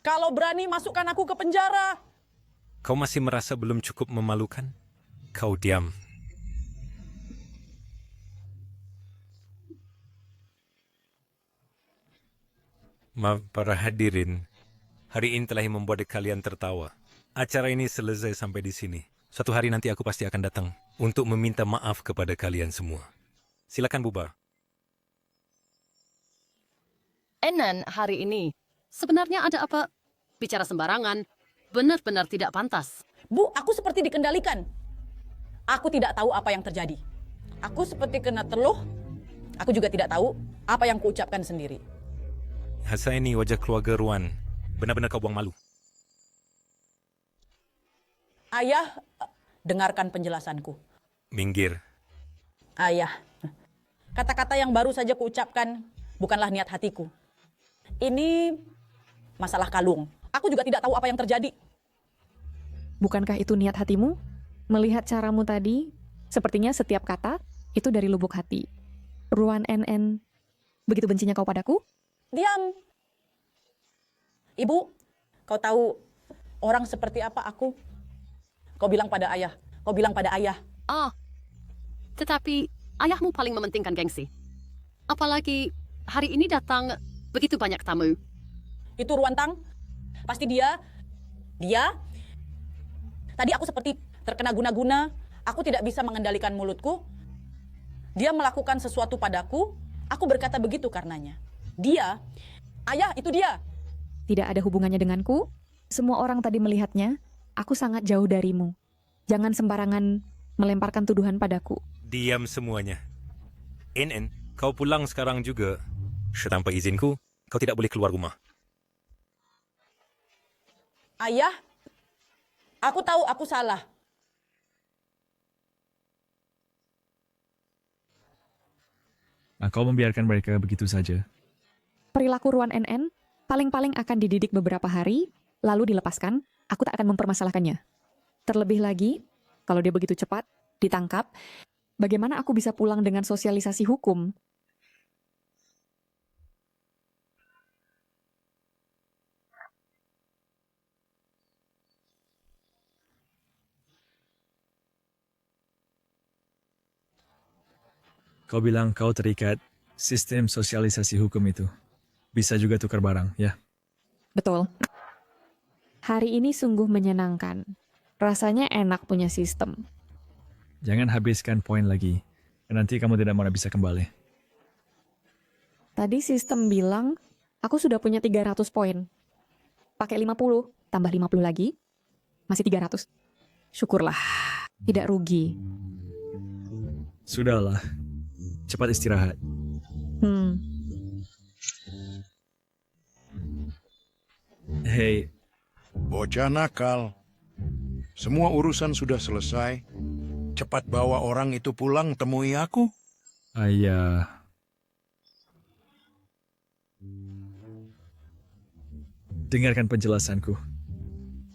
F: Kalau berani, masukkan aku ke penjara.
I: Kau masih merasa belum cukup memalukan? Kau diam. Maaf para hadirin, hari ini telah membuat kalian tertawa. Acara ini selesai sampai di sini. Suatu hari nanti aku pasti akan datang untuk meminta maaf kepada kalian semua. Silakan bubar.
K: Enan hari ini. Sebenarnya ada apa? Bicara sembarangan. Benar-benar tidak pantas.
F: Bu, aku seperti dikendalikan. Aku tidak tahu apa yang terjadi. Aku seperti kena teluh. Aku juga tidak tahu apa yang kuucapkan sendiri.
I: Hasaini, wajah keluarga Ruan. Benar-benar kau buang malu.
F: Ayah, dengarkan penjelasanku.
I: Minggir.
F: Ayah, kata-kata yang baru saja kuucapkan bukanlah niat hatiku. Ini masalah kalung. Aku juga tidak tahu apa yang terjadi.
B: Bukankah itu niat hatimu? Melihat caramu tadi, sepertinya setiap kata itu dari lubuk hati. Ruan NN, begitu bencinya kau padaku?
F: Diam. Ibu, kau tahu orang seperti apa aku? Kau bilang pada ayah. Kau bilang pada ayah.
K: Tetapi ayahmu paling mementingkan gengsi. Apalagi hari ini datang begitu banyak tamu.
F: Itu Ruantang. Pasti dia. Tadi aku seperti terkena guna-guna. Aku tidak bisa mengendalikan mulutku. Dia melakukan sesuatu padaku. Aku berkata begitu karenanya. Dia, ayah itu dia.
B: Tidak ada hubungannya denganku. Semua orang tadi melihatnya. Aku sangat jauh darimu. Jangan sembarangan melemparkan tuduhan padaku.
I: Diam semuanya. NN, kau pulang sekarang juga. Tanpa izinku, kau tidak boleh keluar rumah.
F: Ayah, aku tahu aku salah.
C: Nah, kau membiarkan mereka begitu saja.
B: Perilaku Ruan NN paling-paling akan dididik beberapa hari, lalu dilepaskan. Aku tak akan mempermasalahkannya. Terlebih lagi, kalau dia begitu cepat, ditangkap, bagaimana aku bisa pulang dengan sosialisasi hukum?
C: Kau bilang kau terikat sistem sosialisasi hukum itu. Bisa juga tukar barang, ya?
B: Betul. Hari ini sungguh menyenangkan. Rasanya enak punya sistem.
C: Jangan habiskan poin lagi. Nanti kamu tidak mau bisa kembali.
B: Tadi sistem bilang, aku sudah punya 300 poin. Pakai 50, tambah 50 lagi, masih 300. Syukurlah, tidak rugi.
C: Sudahlah, cepat istirahat. Hei,
N: bocah nakal. Semua urusan sudah selesai. Cepat bawa orang itu pulang temui aku.
C: Ayah. Dengarkan penjelasanku.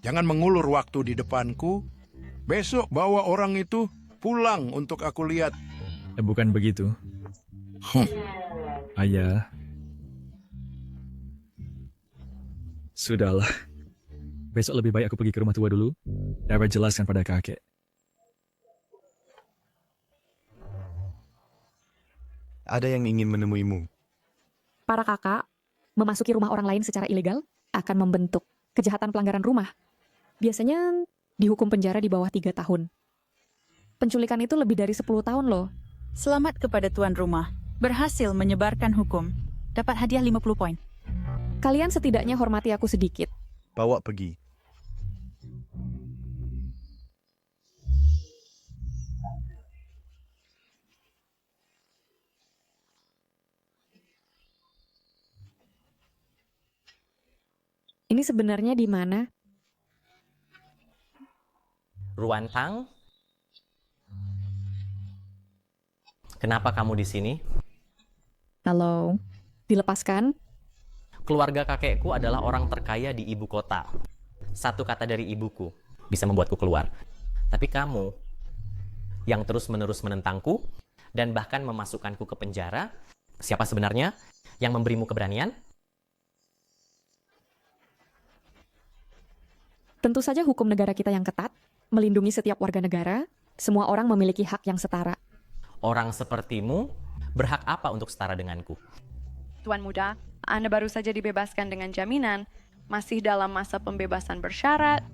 N: Jangan mengulur waktu di depanku. Besok bawa orang itu pulang untuk aku lihat.
C: Bukan begitu. Ayah. Sudahlah. Besok lebih baik aku pergi ke rumah tua dulu. Dapat jelaskan pada kakek.
J: Ada yang ingin menemuimu.
B: Para kakak memasuki rumah orang lain secara ilegal akan membentuk kejahatan pelanggaran rumah. Biasanya dihukum penjara di bawah 3 tahun. Penculikan itu lebih dari 10 tahun loh.
D: Selamat kepada tuan rumah. Berhasil menyebarkan hukum. Dapat hadiah 50 poin.
B: Kalian setidaknya hormati aku sedikit.
J: Bawa pergi.
B: Ini sebenarnya di mana?
E: Ruantang? Kenapa kamu di sini?
B: Halo, dilepaskan?
E: Keluarga kakekku adalah orang terkaya di ibu kota. Satu kata dari ibuku bisa membuatku keluar. Tapi kamu yang terus-menerus menentangku dan bahkan memasukkanku ke penjara, siapa sebenarnya yang memberimu keberanian?
B: Tentu saja hukum negara kita yang ketat, melindungi setiap warga negara, semua orang memiliki hak yang setara.
E: Orang sepertimu berhak apa untuk setara denganku?
P: Tuan muda, Anda baru saja dibebaskan dengan jaminan, masih dalam masa pembebasan bersyarat.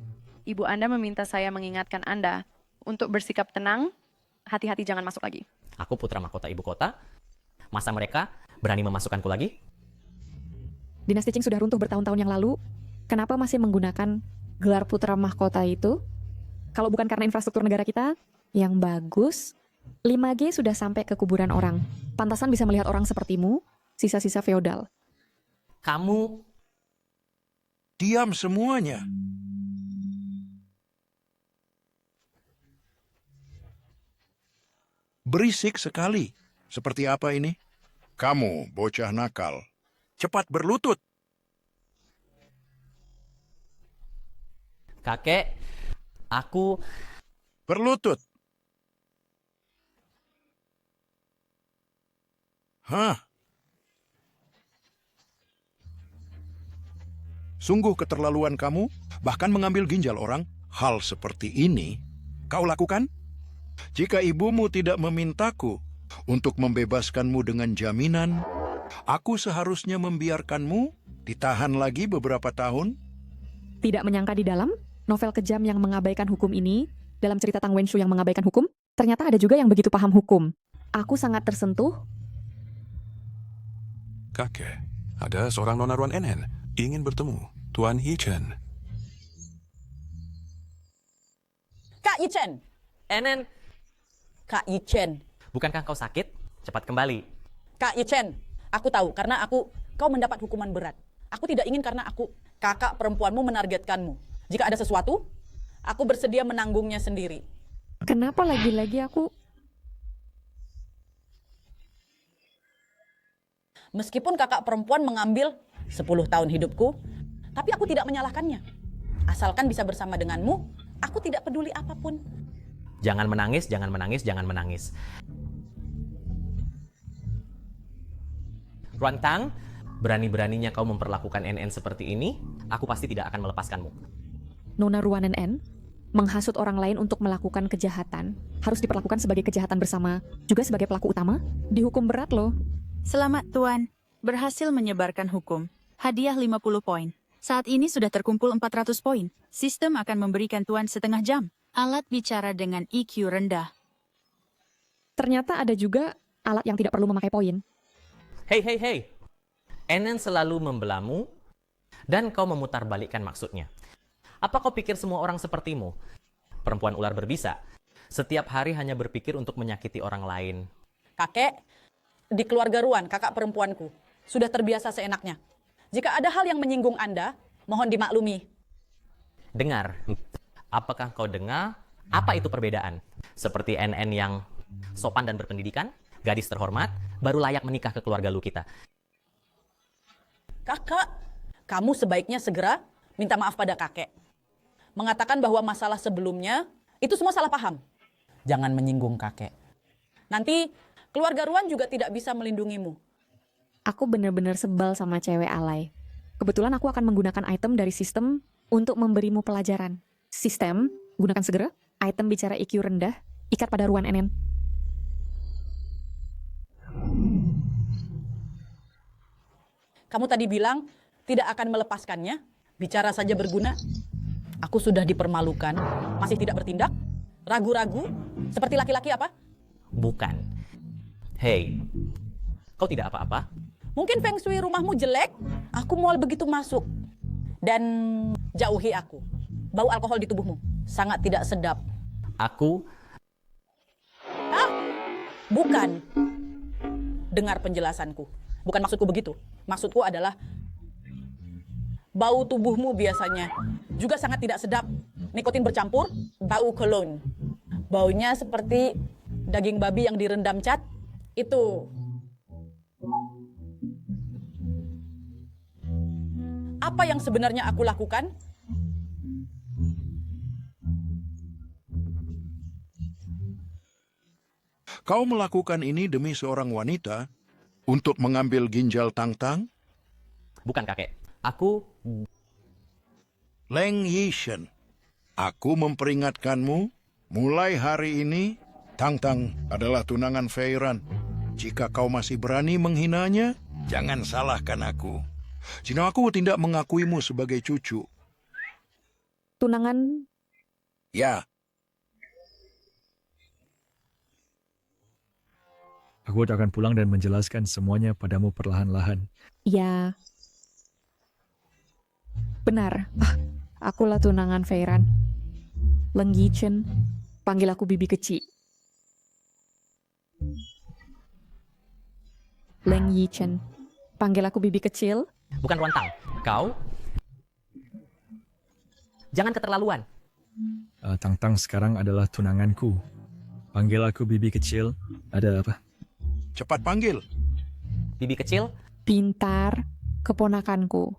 P: Ibu Anda meminta saya mengingatkan Anda untuk bersikap tenang, hati-hati jangan masuk lagi.
E: Aku putra mahkota ibu kota. Masa mereka berani memasukkanku lagi?
B: Dinasti Qing sudah runtuh bertahun-tahun yang lalu. Kenapa masih menggunakan gelar putra mahkota itu? Kalau bukan karena infrastruktur negara kita yang bagus, 5G sudah sampai ke kuburan orang. Pantasan bisa melihat orang sepertimu, sisa-sisa feodal.
E: Kamu
N: diam semuanya. Berisik sekali. Seperti apa ini? Kamu, bocah nakal. Cepat berlutut.
E: Kakek, aku
N: berlutut. Hah? Sungguh keterlaluan kamu, bahkan mengambil ginjal orang. Hal seperti ini kau lakukan? Jika ibumu tidak memintaku untuk membebaskanmu dengan jaminan, aku seharusnya membiarkanmu Ditahan lagi beberapa tahun?
B: Tidak menyangka di dalam novel kejam yang mengabaikan hukum ini, dalam cerita Tang Wenshu yang mengabaikan hukum, ternyata ada juga yang begitu paham hukum. Aku sangat tersentuh.
O: Kakek, ada seorang nona Ruan NN ingin bertemu Tuan Yichen.
F: Kak Yichen.
E: NN.
F: Kak Yichen.
E: Bukankah kau sakit? Cepat kembali.
F: Kak Yichen, aku tahu karena kau mendapat hukuman berat. Aku tidak ingin karena kakak perempuanmu menargetkanmu. Jika ada sesuatu, aku bersedia menanggungnya sendiri.
B: Kenapa lagi-lagi aku...
F: Meskipun kakak perempuan mengambil 10 tahun hidupku, tapi aku tidak menyalahkannya. Asalkan bisa bersama denganmu, aku tidak peduli apapun.
E: Jangan menangis, jangan menangis, jangan menangis. Ruantang, berani-beraninya kau memperlakukan NN seperti ini, aku pasti tidak akan melepaskanmu.
B: Nona Ruan NN menghasut orang lain untuk melakukan kejahatan, harus diperlakukan sebagai kejahatan bersama, juga sebagai pelaku utama, dihukum berat loh.
D: Selamat Tuan, berhasil menyebarkan hukum. Hadiah 50 poin. Saat ini sudah terkumpul 400 poin. Sistem akan memberikan Tuan setengah jam. Alat bicara dengan EQ rendah.
B: Ternyata ada juga alat yang tidak perlu memakai poin.
E: Hei. NN selalu membelamu, dan kau memutarbalikkan maksudnya. Apa kau pikir semua orang sepertimu? Perempuan ular berbisa. Setiap hari hanya berpikir untuk menyakiti orang lain.
F: Kakek, di keluarga Ruan, kakak perempuanku, sudah terbiasa seenaknya. Jika ada hal yang menyinggung Anda, mohon dimaklumi.
E: Dengar. Apakah kau dengar apa itu perbedaan? Seperti NN yang sopan dan berpendidikan, gadis terhormat, baru layak menikah ke keluarga lu kita.
F: Kakak, kamu sebaiknya segera minta maaf pada kakek. Mengatakan bahwa masalah sebelumnya itu semua salah paham. Jangan menyinggung kakek. Nanti keluarga Ruan juga tidak bisa melindungimu.
B: Aku benar-benar sebal sama cewek alay. Kebetulan aku akan menggunakan item dari sistem untuk memberimu pelajaran. Sistem, gunakan segera, item bicara IQ rendah, ikat pada Ruan NN.
F: Kamu tadi bilang tidak akan melepaskannya, bicara saja berguna. Aku sudah dipermalukan, masih tidak bertindak, ragu-ragu, seperti laki-laki apa?
E: Bukan. Hei, kau tidak apa-apa?
F: Mungkin feng shui rumahmu jelek, aku mual begitu masuk. Dan jauhi aku. Bau alkohol di tubuhmu sangat tidak sedap.
E: Aku...
F: Bukan. Dengar penjelasanku. Bukan maksudku begitu. Maksudku adalah bau tubuhmu biasanya juga sangat tidak sedap. Nikotin bercampur, bau cologne. Baunya seperti daging babi yang direndam cat. Itu. Apa yang sebenarnya aku lakukan?
N: Kau melakukan ini demi seorang wanita untuk mengambil ginjal Tang-Tang?
E: Bukan, kakek. Aku...
N: Leng Yishen, aku memperingatkanmu, mulai hari ini, Tang-Tang adalah tunangan Feiran. Jika kau masih berani menghinanya, jangan salahkan aku. Jika aku tidak mengakuimu sebagai cucu.
B: Tunangan?
N: Ya.
C: Aku akan pulang dan menjelaskan semuanya padamu perlahan-lahan.
B: Ya. Benar. Akulah tunangan Feiran. Leng Yichen. Panggil aku bibi kecil. Leng Yichen. Panggil aku bibi kecil.
E: Bukan Ruantang. Kau... Jangan keterlaluan.
C: Tang-Tang sekarang adalah tunanganku. Panggil aku bibi kecil. Ada apa?
N: Cepat panggil.
E: Bibi kecil.
B: Pintar, keponakanku.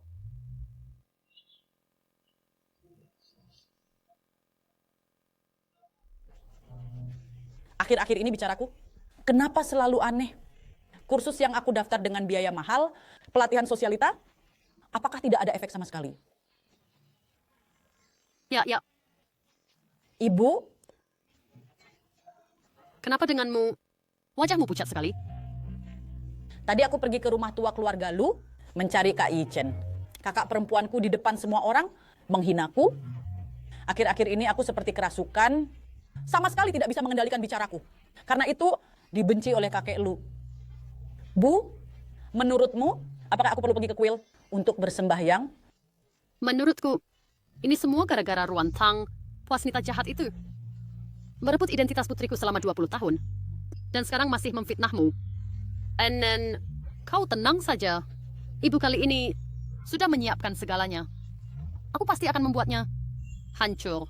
F: Akhir-akhir ini bicaraku, kenapa selalu aneh? Kursus yang aku daftar dengan biaya mahal, pelatihan sosialita, apakah tidak ada efek sama sekali?
K: Ya.
F: Ibu?
K: Kenapa denganmu? Wajahmu pucat sekali.
F: Tadi aku pergi ke rumah tua keluarga Lu, mencari Kak Yichen. Kakak perempuanku di depan semua orang menghinaku. Akhir-akhir ini aku seperti kerasukan, sama sekali tidak bisa mengendalikan bicaraku. Karena itu dibenci oleh kakek Lu. Bu, menurutmu apakah aku perlu pergi ke kuil untuk bersembahyang?
K: Menurutku, ini semua gara-gara Ruantang, wanita jahat itu. Merebut identitas putriku selama 20 tahun. Dan sekarang masih memfitnahmu. And then, kau tenang saja. Ibu kali ini sudah menyiapkan segalanya. Aku pasti akan membuatnya hancur.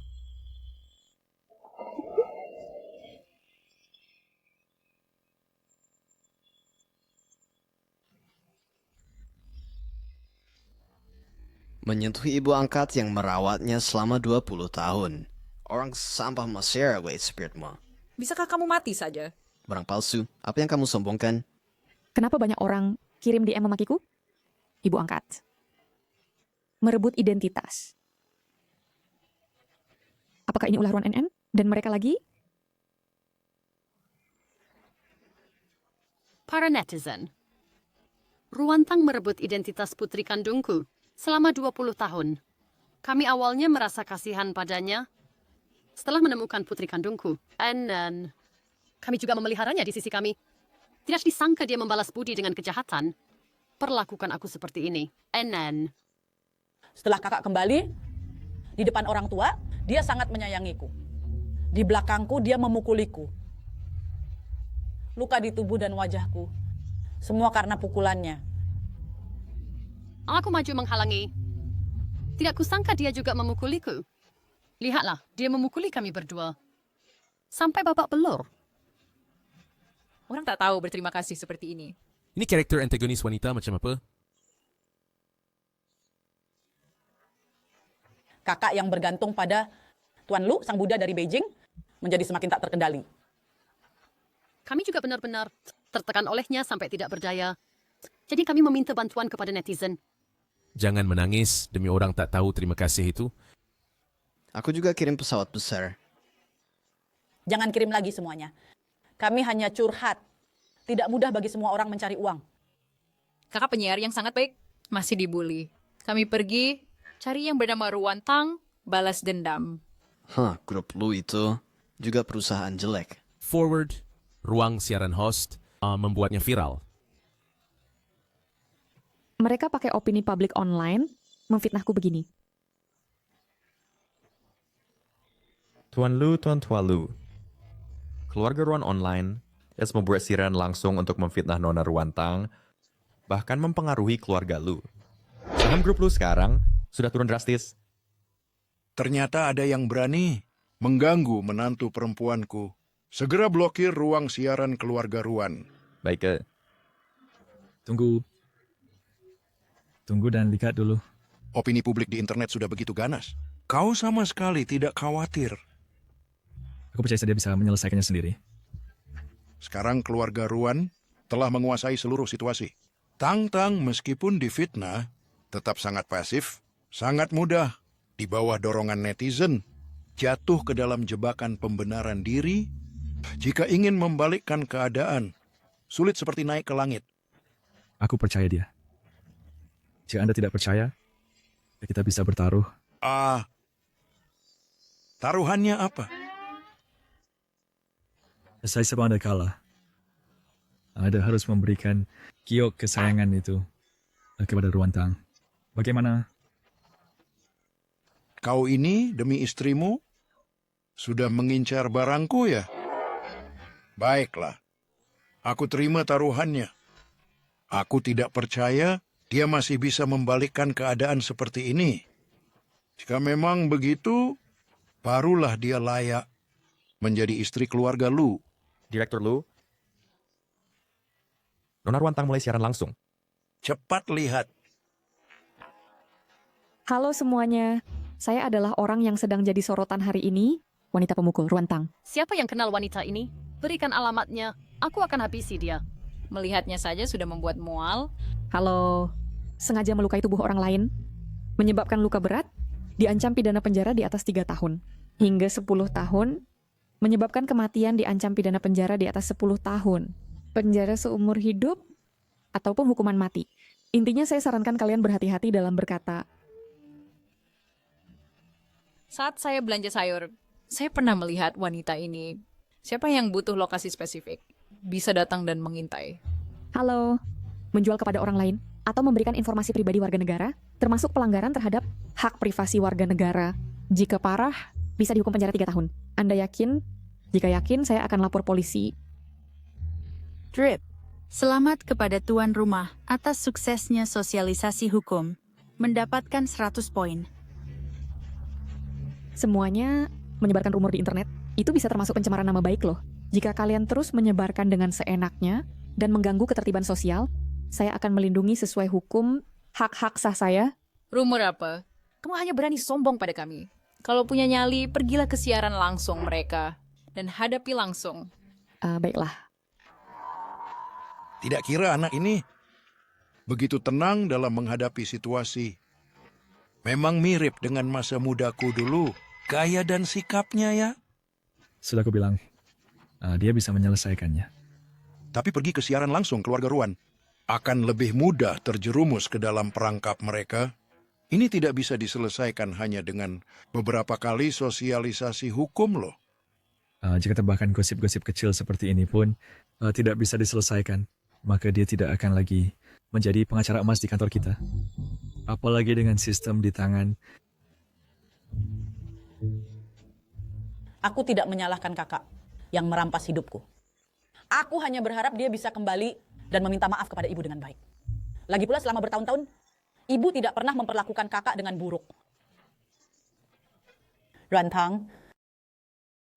H: Menyentuh ibu angkat yang merawatnya selama 20 tahun. Orang sampah Mesir, wait spiritmu.
Q: Bisakah kamu mati saja?
H: Barang palsu, apa yang kamu sombongkan?
B: Kenapa banyak orang kirim DM memakiku? Ibu angkat. Merebut identitas. Apakah ini ulah Ruan NN? Dan mereka lagi?
K: Para netizen, Ruantang merebut identitas putri kandungku selama 20 tahun. Kami awalnya merasa kasihan padanya setelah menemukan putri kandungku. And then, kami juga memeliharanya di sisi kami. Tidak disangka dia membalas budi dengan kejahatan. Perlakukan aku seperti ini. And then,
F: Setelah kakak kembali, di depan orang tua, dia sangat menyayangiku. Di belakangku, dia memukuliku. Luka di tubuh dan wajahku. Semua karena pukulannya.
K: aku maju menghalangi. Tidak kusangka dia juga memukuliku. Lihatlah, dia memukuli kami berdua. Sampai babak belur.
Q: Orang tak tahu berterima kasih seperti ini.
O: Ini karakter antagonis wanita macam apa?
F: Kakak yang bergantung pada Tuan Lu, sang Buddha dari Beijing, menjadi semakin tak terkendali.
K: Kami juga benar-benar tertekan olehnya sampai tidak berdaya. Jadi kami meminta bantuan kepada netizen.
O: Jangan menangis demi orang tak tahu terima kasih itu.
H: Aku juga kirim pesawat besar.
F: Jangan kirim lagi semuanya. Kami hanya curhat. Tidak mudah bagi semua orang mencari uang.
Q: Kakak penyiar yang sangat baik masih dibully. Kami pergi cari yang bernama Ruantang, balas dendam.
H: Grup Lu itu juga perusahaan jelek.
O: Forward, ruang siaran host, membuatnya viral.
B: Mereka pakai opini publik online, memfitnahku begini.
M: Tuan Tua Lu. Keluarga Ruan Online es membuat siaran langsung untuk memfitnah Nona Ruantang, bahkan mempengaruhi keluarga Lu. Saham grup Lu sekarang sudah turun drastis.
N: Ternyata ada yang berani mengganggu menantu perempuanku. Segera blokir ruang siaran keluarga Ruan.
M: Baik, ke.
C: Tunggu dan lihat dulu.
N: Opini publik di internet sudah begitu ganas. Kau sama sekali tidak khawatir.
C: Aku percaya dia bisa menyelesaikannya sendiri.
N: Sekarang keluarga Ruan telah menguasai seluruh situasi. Tang meskipun difitnah, tetap sangat pasif, sangat mudah di bawah dorongan netizen, jatuh ke dalam jebakan pembenaran diri. Jika ingin membalikkan keadaan, sulit seperti naik ke langit.
C: Aku percaya dia. Jika Anda tidak percaya, kita bisa bertaruh.
N: Taruhannya apa?
C: Saya sebab Anda kalah. Anda harus memberikan kiok kesayangan itu kepada Ruantang. Bagaimana?
N: Kau ini demi istrimu sudah mengincar barangku ya? Baiklah, aku terima taruhannya. Aku tidak percaya dia masih bisa membalikkan keadaan seperti ini. Jika memang begitu, barulah dia layak menjadi istri keluarga Lu.
M: Direktur Lu, Nona Ruantang mulai siaran langsung.
N: Cepat lihat.
B: Halo semuanya, saya adalah orang yang sedang jadi sorotan hari ini, wanita pemukul Ruantang.
K: Siapa yang kenal wanita ini? Berikan alamatnya. Aku akan habisi dia.
Q: Melihatnya saja sudah membuat mual.
B: Halo, sengaja melukai tubuh orang lain, menyebabkan luka berat, diancam pidana penjara di atas 3 tahun. Hingga 10 tahun, menyebabkan kematian diancam pidana penjara di atas 10 tahun. Penjara seumur hidup, ataupun hukuman mati. Intinya saya sarankan kalian berhati-hati dalam berkata.
Q: Saat saya belanja sayur, saya pernah melihat wanita ini. Siapa yang butuh lokasi spesifik, bisa datang dan mengintai.
B: Halo, menjual kepada orang lain atau memberikan informasi pribadi warga negara, termasuk pelanggaran terhadap hak privasi warga negara. Jika parah, bisa dihukum penjara 3 tahun. Anda yakin? Jika yakin, saya akan lapor polisi.
D: Drip. Selamat kepada tuan rumah atas suksesnya sosialisasi hukum. Mendapatkan 100 poin.
B: Semuanya menyebarkan rumor di internet, itu bisa termasuk pencemaran nama baik loh. Jika kalian terus menyebarkan dengan seenaknya dan mengganggu ketertiban sosial, saya akan melindungi sesuai hukum hak-hak sah saya.
Q: Rumor apa? Kamu hanya berani sombong pada kami. Kalau punya nyali, pergilah ke siaran langsung mereka. Dan hadapi langsung.
B: Baiklah.
N: Tidak kira anak ini begitu tenang dalam menghadapi situasi. Memang mirip dengan masa mudaku dulu. Gaya dan sikapnya ya.
C: Sudah aku bilang, dia bisa menyelesaikannya.
N: Tapi pergi ke siaran langsung keluarga Ruan. Akan lebih mudah terjerumus ke dalam perangkap mereka. Ini tidak bisa diselesaikan hanya dengan beberapa kali sosialisasi hukum loh.
C: Jika tambahkan gosip-gosip kecil seperti ini pun tidak bisa diselesaikan, maka dia tidak akan lagi menjadi pengacara emas di kantor kita. Apalagi dengan sistem di tangan.
F: Aku tidak menyalahkan kakak yang merampas hidupku. Aku hanya berharap dia bisa kembali dan meminta maaf kepada ibu dengan baik. Lagi pula selama bertahun-tahun, ibu tidak pernah memperlakukan kakak dengan buruk. Ruantang,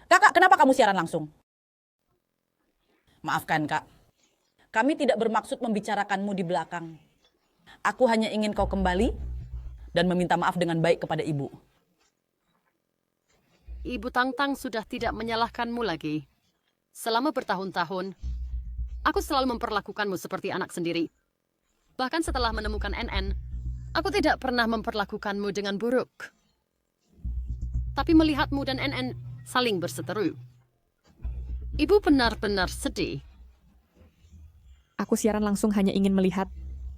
F: kakak kenapa kamu siaran langsung? Maafkan kak, kami tidak bermaksud membicarakanmu di belakang. Aku hanya ingin kau kembali dan meminta maaf dengan baik kepada ibu.
K: Ibu Tangtang sudah tidak menyalahkanmu lagi. Selama bertahun-tahun, aku selalu memperlakukanmu seperti anak sendiri. Bahkan setelah menemukan NN, aku tidak pernah memperlakukanmu dengan buruk. Tapi melihatmu dan NN saling berseteru, ibu benar-benar sedih.
B: Aku siaran langsung hanya ingin melihat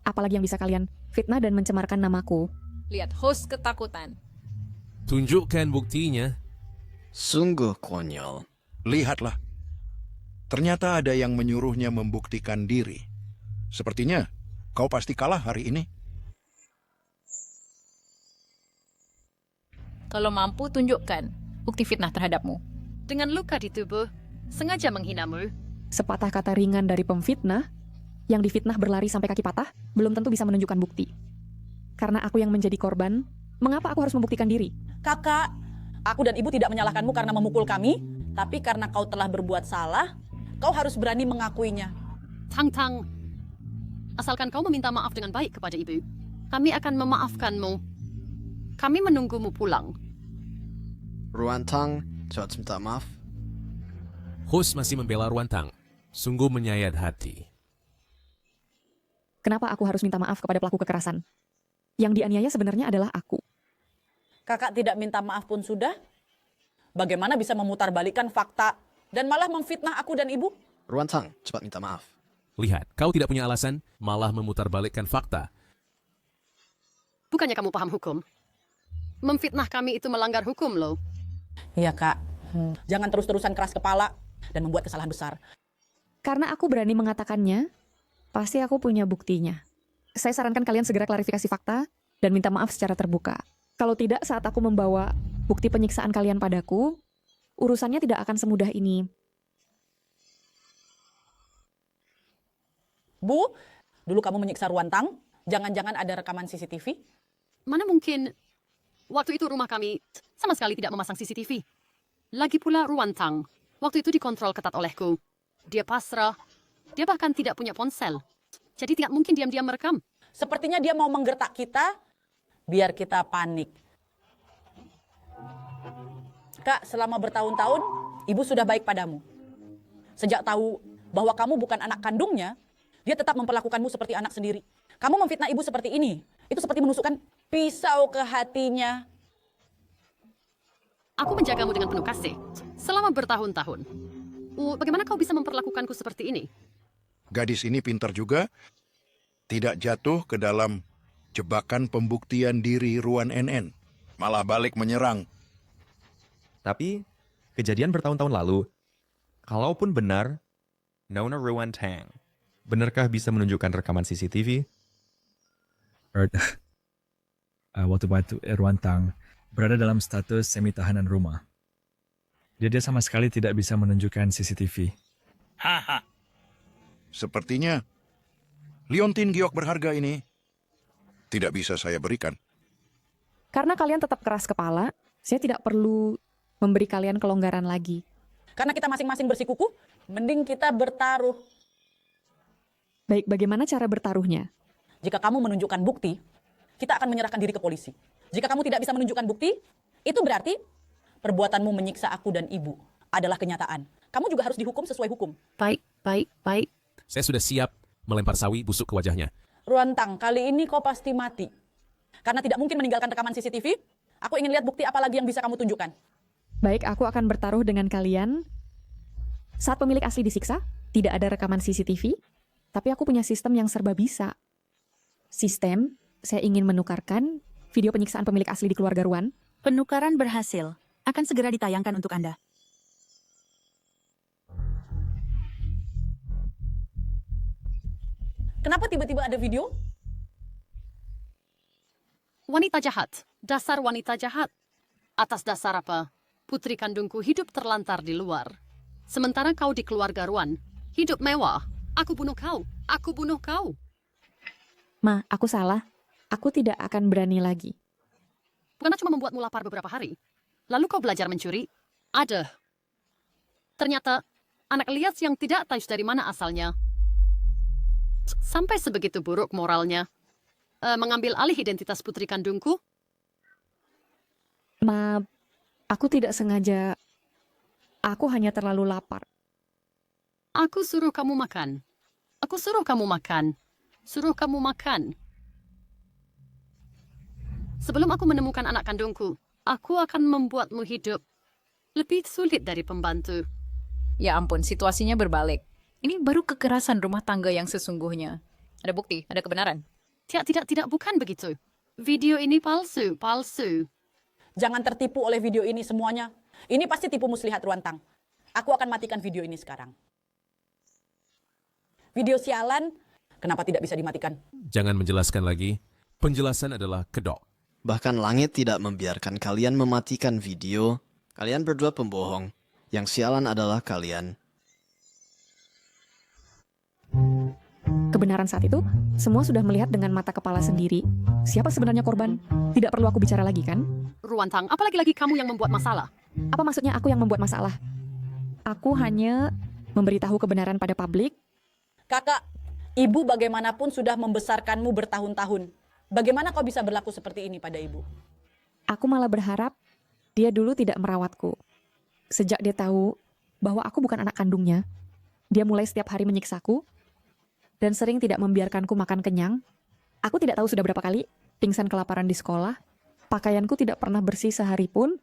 B: apalagi yang bisa kalian fitnah dan mencemarkan namaku.
Q: Lihat host ketakutan.
O: Tunjukkan buktinya.
H: Sungguh konyol.
N: Lihatlah. Ternyata ada yang menyuruhnya membuktikan diri. Sepertinya kau pasti kalah hari ini.
Q: Kalau mampu, tunjukkan bukti fitnah terhadapmu.
K: Dengan luka di tubuh, sengaja menghinamu.
B: Sepatah kata ringan dari pemfitnah, yang difitnah berlari sampai kaki patah, belum tentu bisa menunjukkan bukti. Karena aku yang menjadi korban, mengapa aku harus membuktikan diri?
F: Kakak, aku dan ibu tidak menyalahkanmu karena memukul kami, tapi karena kau telah berbuat salah, kau harus berani mengakuinya.
K: Tang-Tang, asalkan kau meminta maaf dengan baik kepada ibu, kami akan memaafkanmu. Kami menunggumu pulang.
H: Ruantang, cepat minta maaf.
O: Host masih membela Ruantang. Sungguh menyayat hati.
B: Kenapa aku harus minta maaf kepada pelaku kekerasan? Yang dianiaya sebenarnya adalah aku.
F: Kakak tidak minta maaf pun sudah? Bagaimana bisa memutarbalikkan fakta dan malah memfitnah aku dan ibu?
H: Ruantang, cepat minta maaf.
O: Lihat, kau tidak punya alasan, malah memutarbalikkan fakta.
K: Bukannya kamu paham hukum? Memfitnah kami itu melanggar hukum loh.
F: Iya kak, jangan terus-terusan keras kepala dan membuat kesalahan besar.
B: Karena aku berani mengatakannya, pasti aku punya buktinya. Saya sarankan kalian segera klarifikasi fakta dan minta maaf secara terbuka. Kalau tidak, saat aku membawa bukti penyiksaan kalian padaku, urusannya tidak akan semudah ini.
F: Bu, dulu kamu menyiksa Ruantang, jangan-jangan ada rekaman CCTV?
K: Mana mungkin waktu itu rumah kami sama sekali tidak memasang CCTV. Lagi pula Ruantang, waktu itu dikontrol ketat olehku. Dia pasrah, dia bahkan tidak punya ponsel. Jadi tidak mungkin diam-diam merekam.
F: Sepertinya dia mau menggertak kita, biar kita panik. Kak, selama bertahun-tahun, ibu sudah baik padamu. Sejak tahu bahwa kamu bukan anak kandungnya, dia tetap memperlakukanmu seperti anak sendiri. Kamu memfitnah ibu seperti ini, itu seperti menusukkan pisau ke hatinya.
K: Aku menjagamu dengan penuh kasih selama bertahun-tahun. Bagaimana kau bisa memperlakukanku seperti ini?
N: Gadis ini pintar juga. Tidak jatuh ke dalam jebakan pembuktian diri Ruan NN, malah balik menyerang.
M: Tapi, kejadian bertahun-tahun lalu, kalaupun benar, Nona Ruan Tang, benarkah bisa menunjukkan rekaman CCTV?
C: Waktu Ruan Tang berada dalam status semi tahanan rumah. Dia sama sekali tidak bisa menunjukkan CCTV.
N: Haha. Sepertinya liontin giok berharga ini tidak bisa saya berikan.
B: Karena kalian tetap keras kepala, saya tidak perlu memberi kalian kelonggaran lagi.
F: Karena kita masing-masing bersikukuh, mending kita bertaruh.
B: Baik, bagaimana cara bertaruhnya?
F: Jika kamu menunjukkan bukti, kita akan menyerahkan diri ke polisi. Jika kamu tidak bisa menunjukkan bukti, itu berarti perbuatanmu menyiksa aku dan ibu adalah kenyataan. Kamu juga harus dihukum sesuai hukum.
O: Baik. Saya sudah siap melempar sawi busuk ke wajahnya.
F: Ruan Tang, kali ini kau pasti mati. Karena tidak mungkin meninggalkan rekaman CCTV, aku ingin lihat bukti apa lagi yang bisa kamu tunjukkan.
B: Baik, aku akan bertaruh dengan kalian. Saat pemilik asli disiksa, tidak ada rekaman CCTV, tapi aku punya sistem yang serba bisa. Sistem, saya ingin menukarkan video penyiksaan pemilik asli di keluarga Ruan.
D: Penukaran berhasil. Akan segera ditayangkan untuk Anda.
F: Kenapa tiba-tiba ada video?
K: Wanita jahat. Dasar wanita jahat. Atas dasar apa? Putri kandungku hidup terlantar di luar. Sementara kau di keluarga Ruan. Hidup mewah. Aku bunuh kau. Aku bunuh kau.
B: Ma, aku salah. Aku tidak akan berani lagi.
K: Bukan cuma membuatmu lapar beberapa hari. Lalu kau belajar mencuri? Ada. Ternyata, anak liar yang tidak tahu dari mana asalnya. Sampai sebegitu buruk moralnya. Mengambil alih identitas putri kandungku?
B: Ma, aku tidak sengaja. Aku hanya terlalu lapar.
K: Aku suruh kamu makan. Aku suruh kamu makan. Suruh kamu makan. Sebelum aku menemukan anak kandungku, aku akan membuatmu hidup lebih sulit dari pembantu.
Q: Ya ampun, situasinya berbalik. Ini baru kekerasan rumah tangga yang sesungguhnya. Ada bukti, ada kebenaran.
K: Tidak, bukan begitu. Video ini palsu.
F: Jangan tertipu oleh video ini semuanya. Ini pasti tipu muslihat Ruan Tang. Aku akan matikan video ini sekarang. Video sialan, kenapa tidak bisa dimatikan?
O: Jangan menjelaskan lagi. Penjelasan adalah kedok.
H: Bahkan langit tidak membiarkan kalian mematikan video. Kalian berdua pembohong. Yang sialan adalah kalian.
B: Kebenaran saat itu, semua sudah melihat dengan mata kepala sendiri. Siapa sebenarnya korban? Tidak perlu aku bicara lagi, kan?
K: Ruan Tang, apalagi lagi kamu yang membuat masalah?
B: Apa maksudnya aku yang membuat masalah? Aku hanya memberitahu kebenaran pada publik.
F: Kakak, ibu bagaimanapun sudah membesarkanmu bertahun-tahun. Bagaimana kau bisa berlaku seperti ini pada ibu?
B: Aku malah berharap dia dulu tidak merawatku. Sejak dia tahu bahwa aku bukan anak kandungnya, dia mulai setiap hari menyiksaku dan sering tidak membiarkanku makan kenyang. Aku tidak tahu sudah berapa kali pingsan kelaparan di sekolah. Pakaianku tidak pernah bersih sehari pun.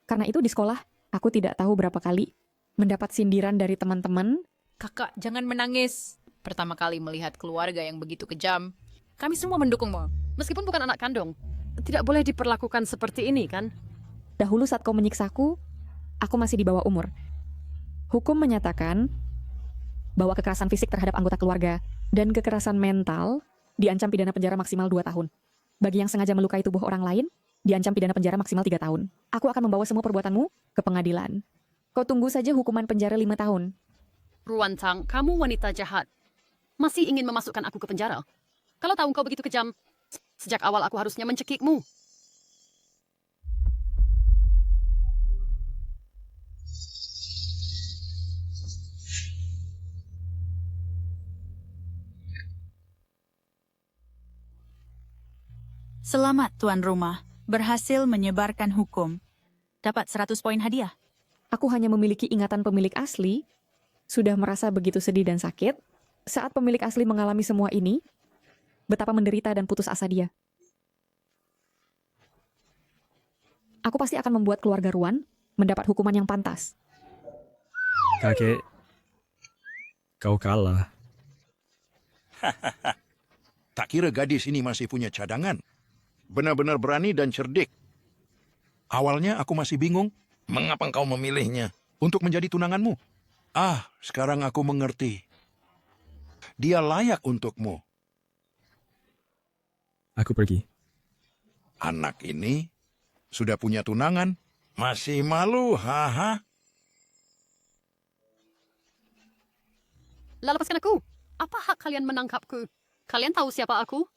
B: Karena itu di sekolah, aku tidak tahu berapa kali mendapat sindiran dari teman-teman.
Q: Kakak, jangan menangis. Pertama kali melihat keluarga yang begitu kejam, kami semua mendukungmu.
K: Meskipun bukan anak kandung, tidak boleh diperlakukan seperti ini, kan?
B: Dahulu saat kau menyiksaku, aku masih di bawah umur. Hukum menyatakan bahwa kekerasan fisik terhadap anggota keluarga dan kekerasan mental diancam pidana penjara maksimal 2 tahun. Bagi yang sengaja melukai tubuh orang lain, diancam pidana penjara maksimal 3 tahun. Aku akan membawa semua perbuatanmu ke pengadilan. Kau tunggu saja hukuman penjara 5 tahun.
K: Ruan Tang, kamu wanita jahat. Masih ingin memasukkan aku ke penjara? Kalau tahu kau begitu kejam, sejak awal aku harusnya mencekikmu.
D: Selamat, Tuan Rumah. Berhasil menyebarkan hukum. Dapat 100 poin hadiah.
B: Aku hanya memiliki ingatan pemilik asli, sudah merasa begitu sedih dan sakit. Saat pemilik asli mengalami semua ini, betapa menderita dan putus asa dia. Aku pasti akan membuat keluarga Ruan mendapat hukuman yang pantas.
C: Kakek, kau kalah.
N: Tak kira gadis ini masih punya cadangan. Benar-benar berani dan cerdik. Awalnya aku masih bingung, mengapa kau memilihnya untuk menjadi tunanganmu? Sekarang aku mengerti. Dia layak untukmu.
C: Aku pergi.
N: Anak ini sudah punya tunangan, masih malu, haha.
K: Lepaskan aku. Apa hak kalian menangkapku? Kalian tahu siapa aku?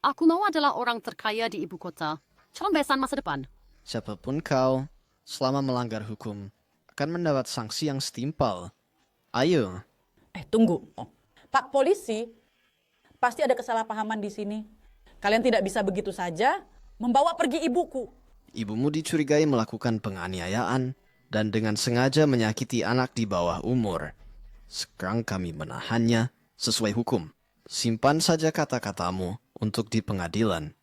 K: Aku mau adalah orang terkaya di ibu kota. Calon besan masa depan.
H: Siapapun kau, selama melanggar hukum, akan mendapat sanksi yang setimpal. Ayo.
F: Tunggu. Pak polisi, pasti ada kesalahpahaman di sini. Kalian tidak bisa begitu saja membawa pergi ibuku.
H: Ibumu dicurigai melakukan penganiayaan dan dengan sengaja menyakiti anak di bawah umur. Sekarang kami menahannya sesuai hukum. Simpan saja kata-katamu untuk di pengadilan.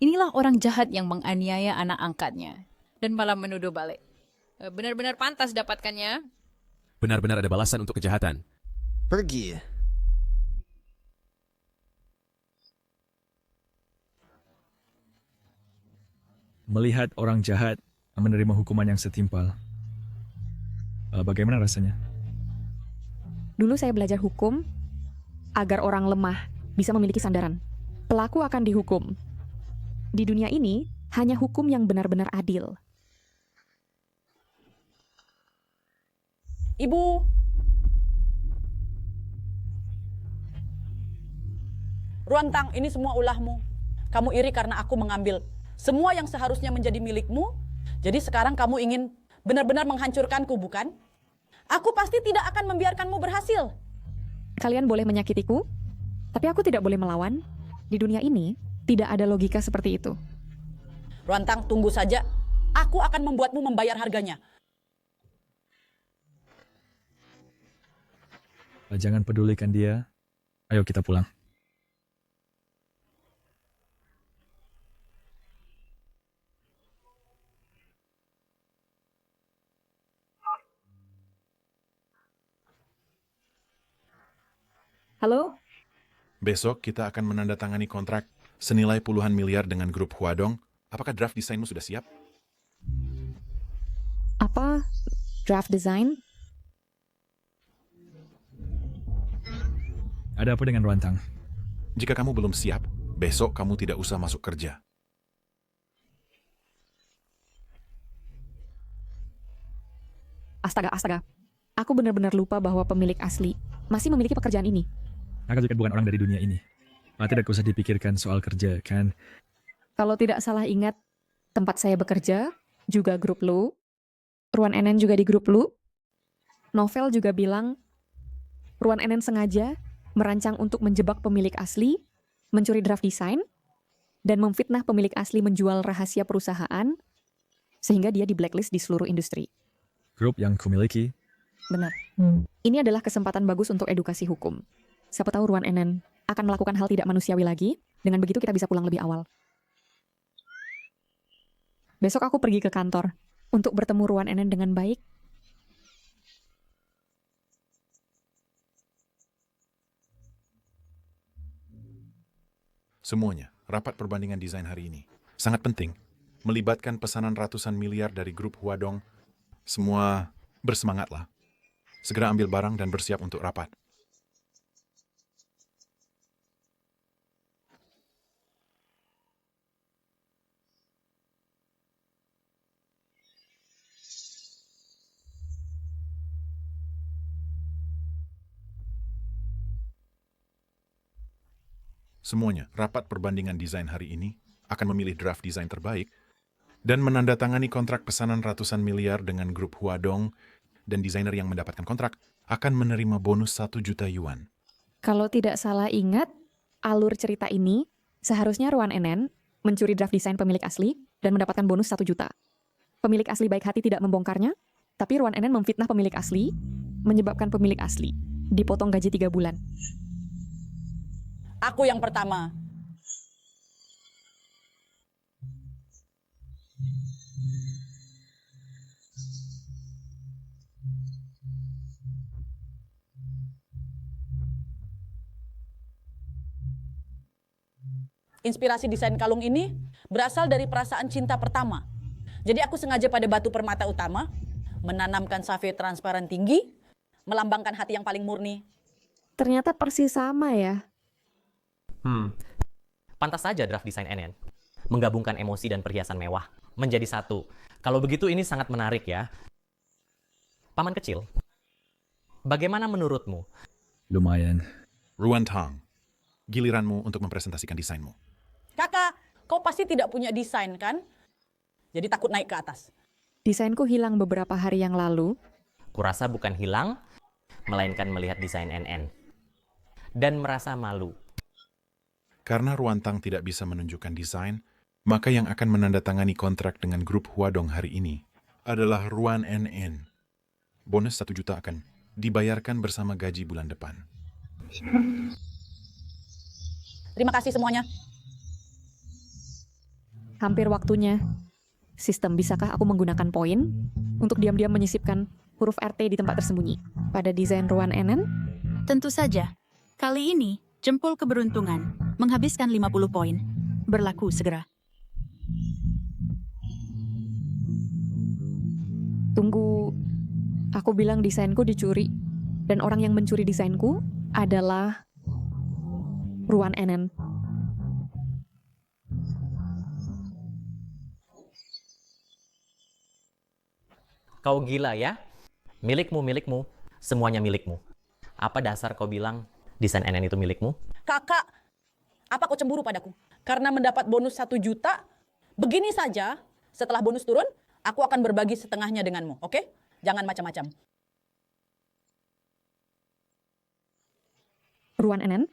Q: Inilah orang jahat yang menganiaya anak angkatnya dan malah menuduh balik. Benar-benar pantas dapatkannya.
O: Benar-benar ada balasan untuk kejahatan.
H: Pergi.
C: Melihat orang jahat menerima hukuman yang setimpal. Bagaimana rasanya?
B: Dulu saya belajar hukum agar orang lemah bisa memiliki sandaran. Pelaku akan dihukum. Di dunia ini, hanya hukum yang benar-benar adil.
F: Ibu. Ruantang, ini semua ulahmu. Kamu iri karena aku mengambil semua yang seharusnya menjadi milikmu. Jadi sekarang kamu ingin benar-benar menghancurkanku, bukan? Aku pasti tidak akan membiarkanmu berhasil.
B: Kalian boleh menyakitiku, tapi aku tidak boleh melawan. Di dunia ini, tidak ada logika seperti itu.
F: Ruantang, tunggu saja. Aku akan membuatmu membayar harganya.
C: Jangan pedulikan dia. Ayo kita pulang.
B: Halo?
R: Besok kita akan menandatangani kontrak senilai puluhan miliar dengan grup Huadong. Apakah draft desainmu sudah siap?
B: Apa? Draft design?
C: Ada apa dengan Ruantang?
R: Jika kamu belum siap, besok kamu tidak usah masuk kerja.
B: Astaga. Aku benar-benar lupa bahwa pemilik asli masih memiliki pekerjaan ini.
C: Aku juga bukan orang dari dunia ini. Tidak usah dipikirkan soal kerja, kan?
B: Kalau tidak salah ingat, tempat saya bekerja, juga grup Lu. Ruan NN juga di grup Lu. Novel juga bilang, Ruan NN sengaja merancang untuk menjebak pemilik asli, mencuri draft desain, dan memfitnah pemilik asli menjual rahasia perusahaan, sehingga dia di blacklist di seluruh industri.
C: Grup yang kumiliki.
B: Benar. Ini adalah kesempatan bagus untuk edukasi hukum. Siapa tahu Ruan NN akan melakukan hal tidak manusiawi lagi, dengan begitu kita bisa pulang lebih awal. Besok aku pergi ke kantor untuk bertemu Ruan NN dengan baik.
R: Semuanya, rapat perbandingan desain hari ini. Sangat penting. Melibatkan pesanan ratusan miliar dari grup Huadong. Semua bersemangatlah. Segera ambil barang dan bersiap untuk rapat. Semuanya, rapat perbandingan desain hari ini akan memilih draft desain terbaik dan menandatangani kontrak pesanan ratusan miliar dengan grup Huadong, dan desainer yang mendapatkan kontrak akan menerima bonus 1 juta yuan.
B: Kalau tidak salah ingat, alur cerita ini seharusnya Ruan NN mencuri draft desain pemilik asli dan mendapatkan bonus 1 juta. Pemilik asli baik hati tidak membongkarnya, tapi Ruan NN memfitnah pemilik asli, menyebabkan pemilik asli dipotong gaji 3 bulan.
F: Aku yang pertama. Inspirasi desain kalung ini berasal dari perasaan cinta pertama. Jadi aku sengaja pada batu permata utama menanamkan safir transparan tinggi, melambangkan hati yang paling murni.
B: Ternyata persis sama ya.
E: Pantas saja draft desain NN. Menggabungkan emosi dan perhiasan mewah menjadi satu. Kalau begitu ini sangat menarik ya. Paman kecil, bagaimana menurutmu?
C: Lumayan.
R: Ruan Tang, giliranmu untuk mempresentasikan desainmu.
F: Kakak, kau pasti tidak punya desain kan? Jadi takut naik ke atas.
B: Desainku hilang beberapa hari yang lalu.
E: Kurasa bukan hilang, melainkan melihat desain NN. Dan merasa malu.
R: Karena Ruan Tang tidak bisa menunjukkan desain, maka yang akan menandatangani kontrak dengan grup Huadong hari ini adalah Ruan NN. Bonus 1 juta akan dibayarkan bersama gaji bulan depan.
F: Terima kasih semuanya.
B: Hampir waktunya. Sistem, bisakah aku menggunakan poin untuk diam-diam menyisipkan huruf RT di tempat tersembunyi pada desain Ruan NN?
D: Tentu saja. Kali ini, jempol keberuntungan menghabiskan 50 poin. Berlaku segera.
B: Tunggu, aku bilang desainku dicuri, dan orang yang mencuri desainku adalah Ruan NN.
E: Kau gila ya? Milikmu, semuanya milikmu. Apa dasar kau bilang desain NN itu milikmu?
F: Kakak, apa kau cemburu padaku? Karena mendapat bonus 1 juta, begini saja, setelah bonus turun, aku akan berbagi setengahnya denganmu, oke? Jangan macam-macam.
B: Ruan NN,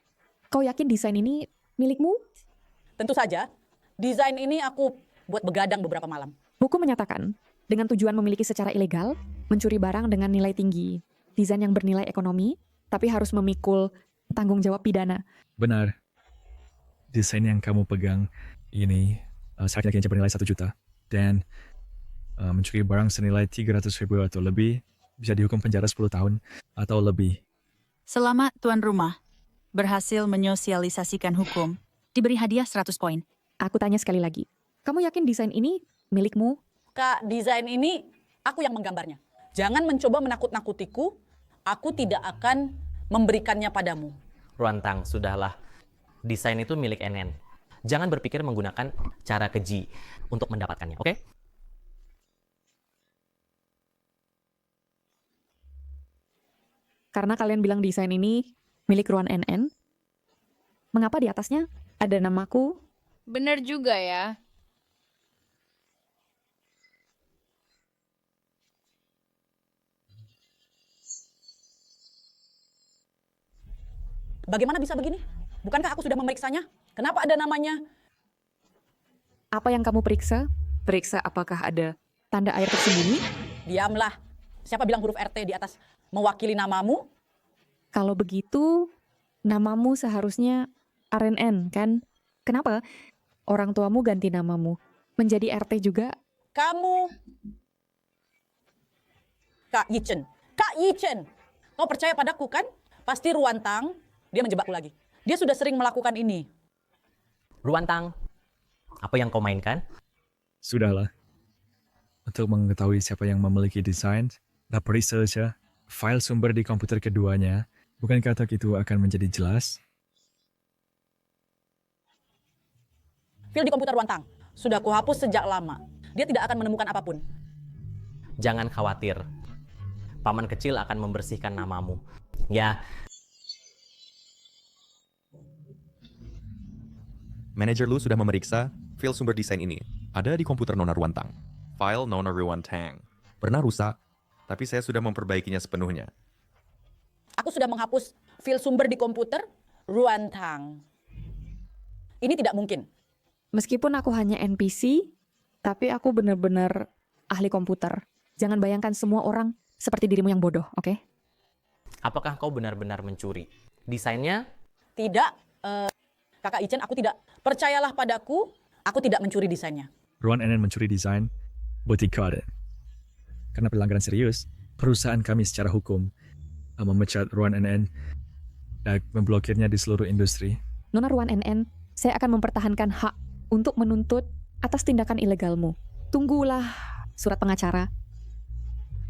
B: kau yakin desain ini milikmu?
F: Tentu saja, desain ini aku buat begadang beberapa malam.
B: Hukum menyatakan, dengan tujuan memiliki secara ilegal, mencuri barang dengan nilai tinggi, desain yang bernilai ekonomi, tapi harus memikul tanggung jawab pidana.
C: Benar. Desain yang kamu pegang ini seharusnya bernilai 1 juta. Dan mencuri barang senilai 300.000 atau lebih bisa dihukum penjara 10 tahun atau lebih.
D: Selamat tuan rumah. Berhasil menyosialisasikan hukum. Diberi hadiah 100 poin.
B: Aku tanya sekali lagi. Kamu yakin desain ini milikmu?
F: Kak, desain ini aku yang menggambarnya. Jangan mencoba menakut-nakutiku, aku tidak akan memberikannya padamu.
E: Ruan Tang, sudahlah. Desain itu milik NN. Jangan berpikir menggunakan cara keji untuk mendapatkannya, oke?
B: Karena kalian bilang desain ini milik Ruan NN, mengapa di atasnya ada namaku?
Q: Bener juga ya.
F: Bagaimana bisa begini? Bukankah aku sudah memeriksanya? Kenapa ada namanya?
B: Apa yang kamu periksa? Periksa apakah ada tanda air tersembunyi?
F: Diamlah. Siapa bilang huruf RT di atas mewakili namamu?
B: Kalau begitu, namamu seharusnya RNN, kan? Kenapa orang tuamu ganti namamu menjadi RT juga?
F: Kamu, Kak Yichen. Kak Yichen, kau percaya padaku kan? Pasti Ruan Tang, dia menjebakku lagi. Dia sudah sering melakukan ini.
E: Ruan Tang, apa yang kau mainkan?
C: Sudahlah. Untuk mengetahui siapa yang memiliki desain, dapat periksa saja file sumber di komputer keduanya. Bukankah itu akan menjadi jelas?
F: File di komputer Ruan Tang sudah kuhapus sejak lama. Dia tidak akan menemukan apapun.
E: Jangan khawatir. Paman kecil akan membersihkan namamu. Ya.
M: Manajer Lu sudah memeriksa file sumber desain ini. Ada di komputer Nona Ruan Tang. File Nona Ruan Tang. Pernah rusak, tapi saya sudah memperbaikinya sepenuhnya.
F: Aku sudah menghapus file sumber di komputer Ruan Tang. Ini tidak mungkin.
B: Meskipun aku hanya NPC, tapi aku benar-benar ahli komputer. Jangan bayangkan semua orang seperti dirimu yang bodoh, oke?
E: Apakah kau benar-benar mencuri? Desainnya?
F: Tidak. Kakak Ichen, aku tidak. Percayalah padaku, aku tidak mencuri desainnya.
C: Ruan NN mencuri desain bodyguard. Karena pelanggaran serius, perusahaan kami secara hukum memecat Ruan NN dan memblokirnya di seluruh industri.
B: Nona Ruan NN saya akan mempertahankan hak untuk menuntut atas tindakan ilegalmu. Tunggulah surat pengacara.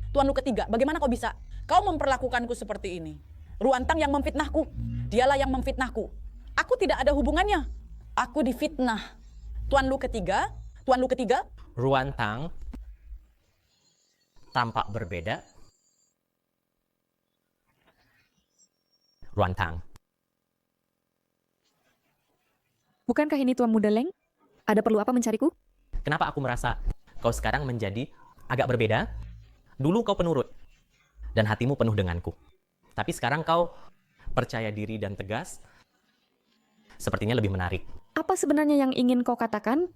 F: Tuan Lu Ketiga, bagaimana kau bisa? Kau memperlakukanku seperti ini. Ruantang yang memfitnahku. Dialah yang memfitnahku. Aku tidak ada hubungannya. Aku difitnah. Tuan Lu Ketiga, Tuan Lu Ketiga.
E: Ruantang tampak berbeda. Ruantang.
B: Bukankah ini Tuan Muda Leng? Ada perlu apa mencariku?
E: Kenapa aku merasa kau sekarang menjadi agak berbeda? Dulu kau penurut dan hatimu penuh denganku. Tapi sekarang kau percaya diri dan tegas. Sepertinya lebih menarik.
B: Apa sebenarnya yang ingin kau katakan?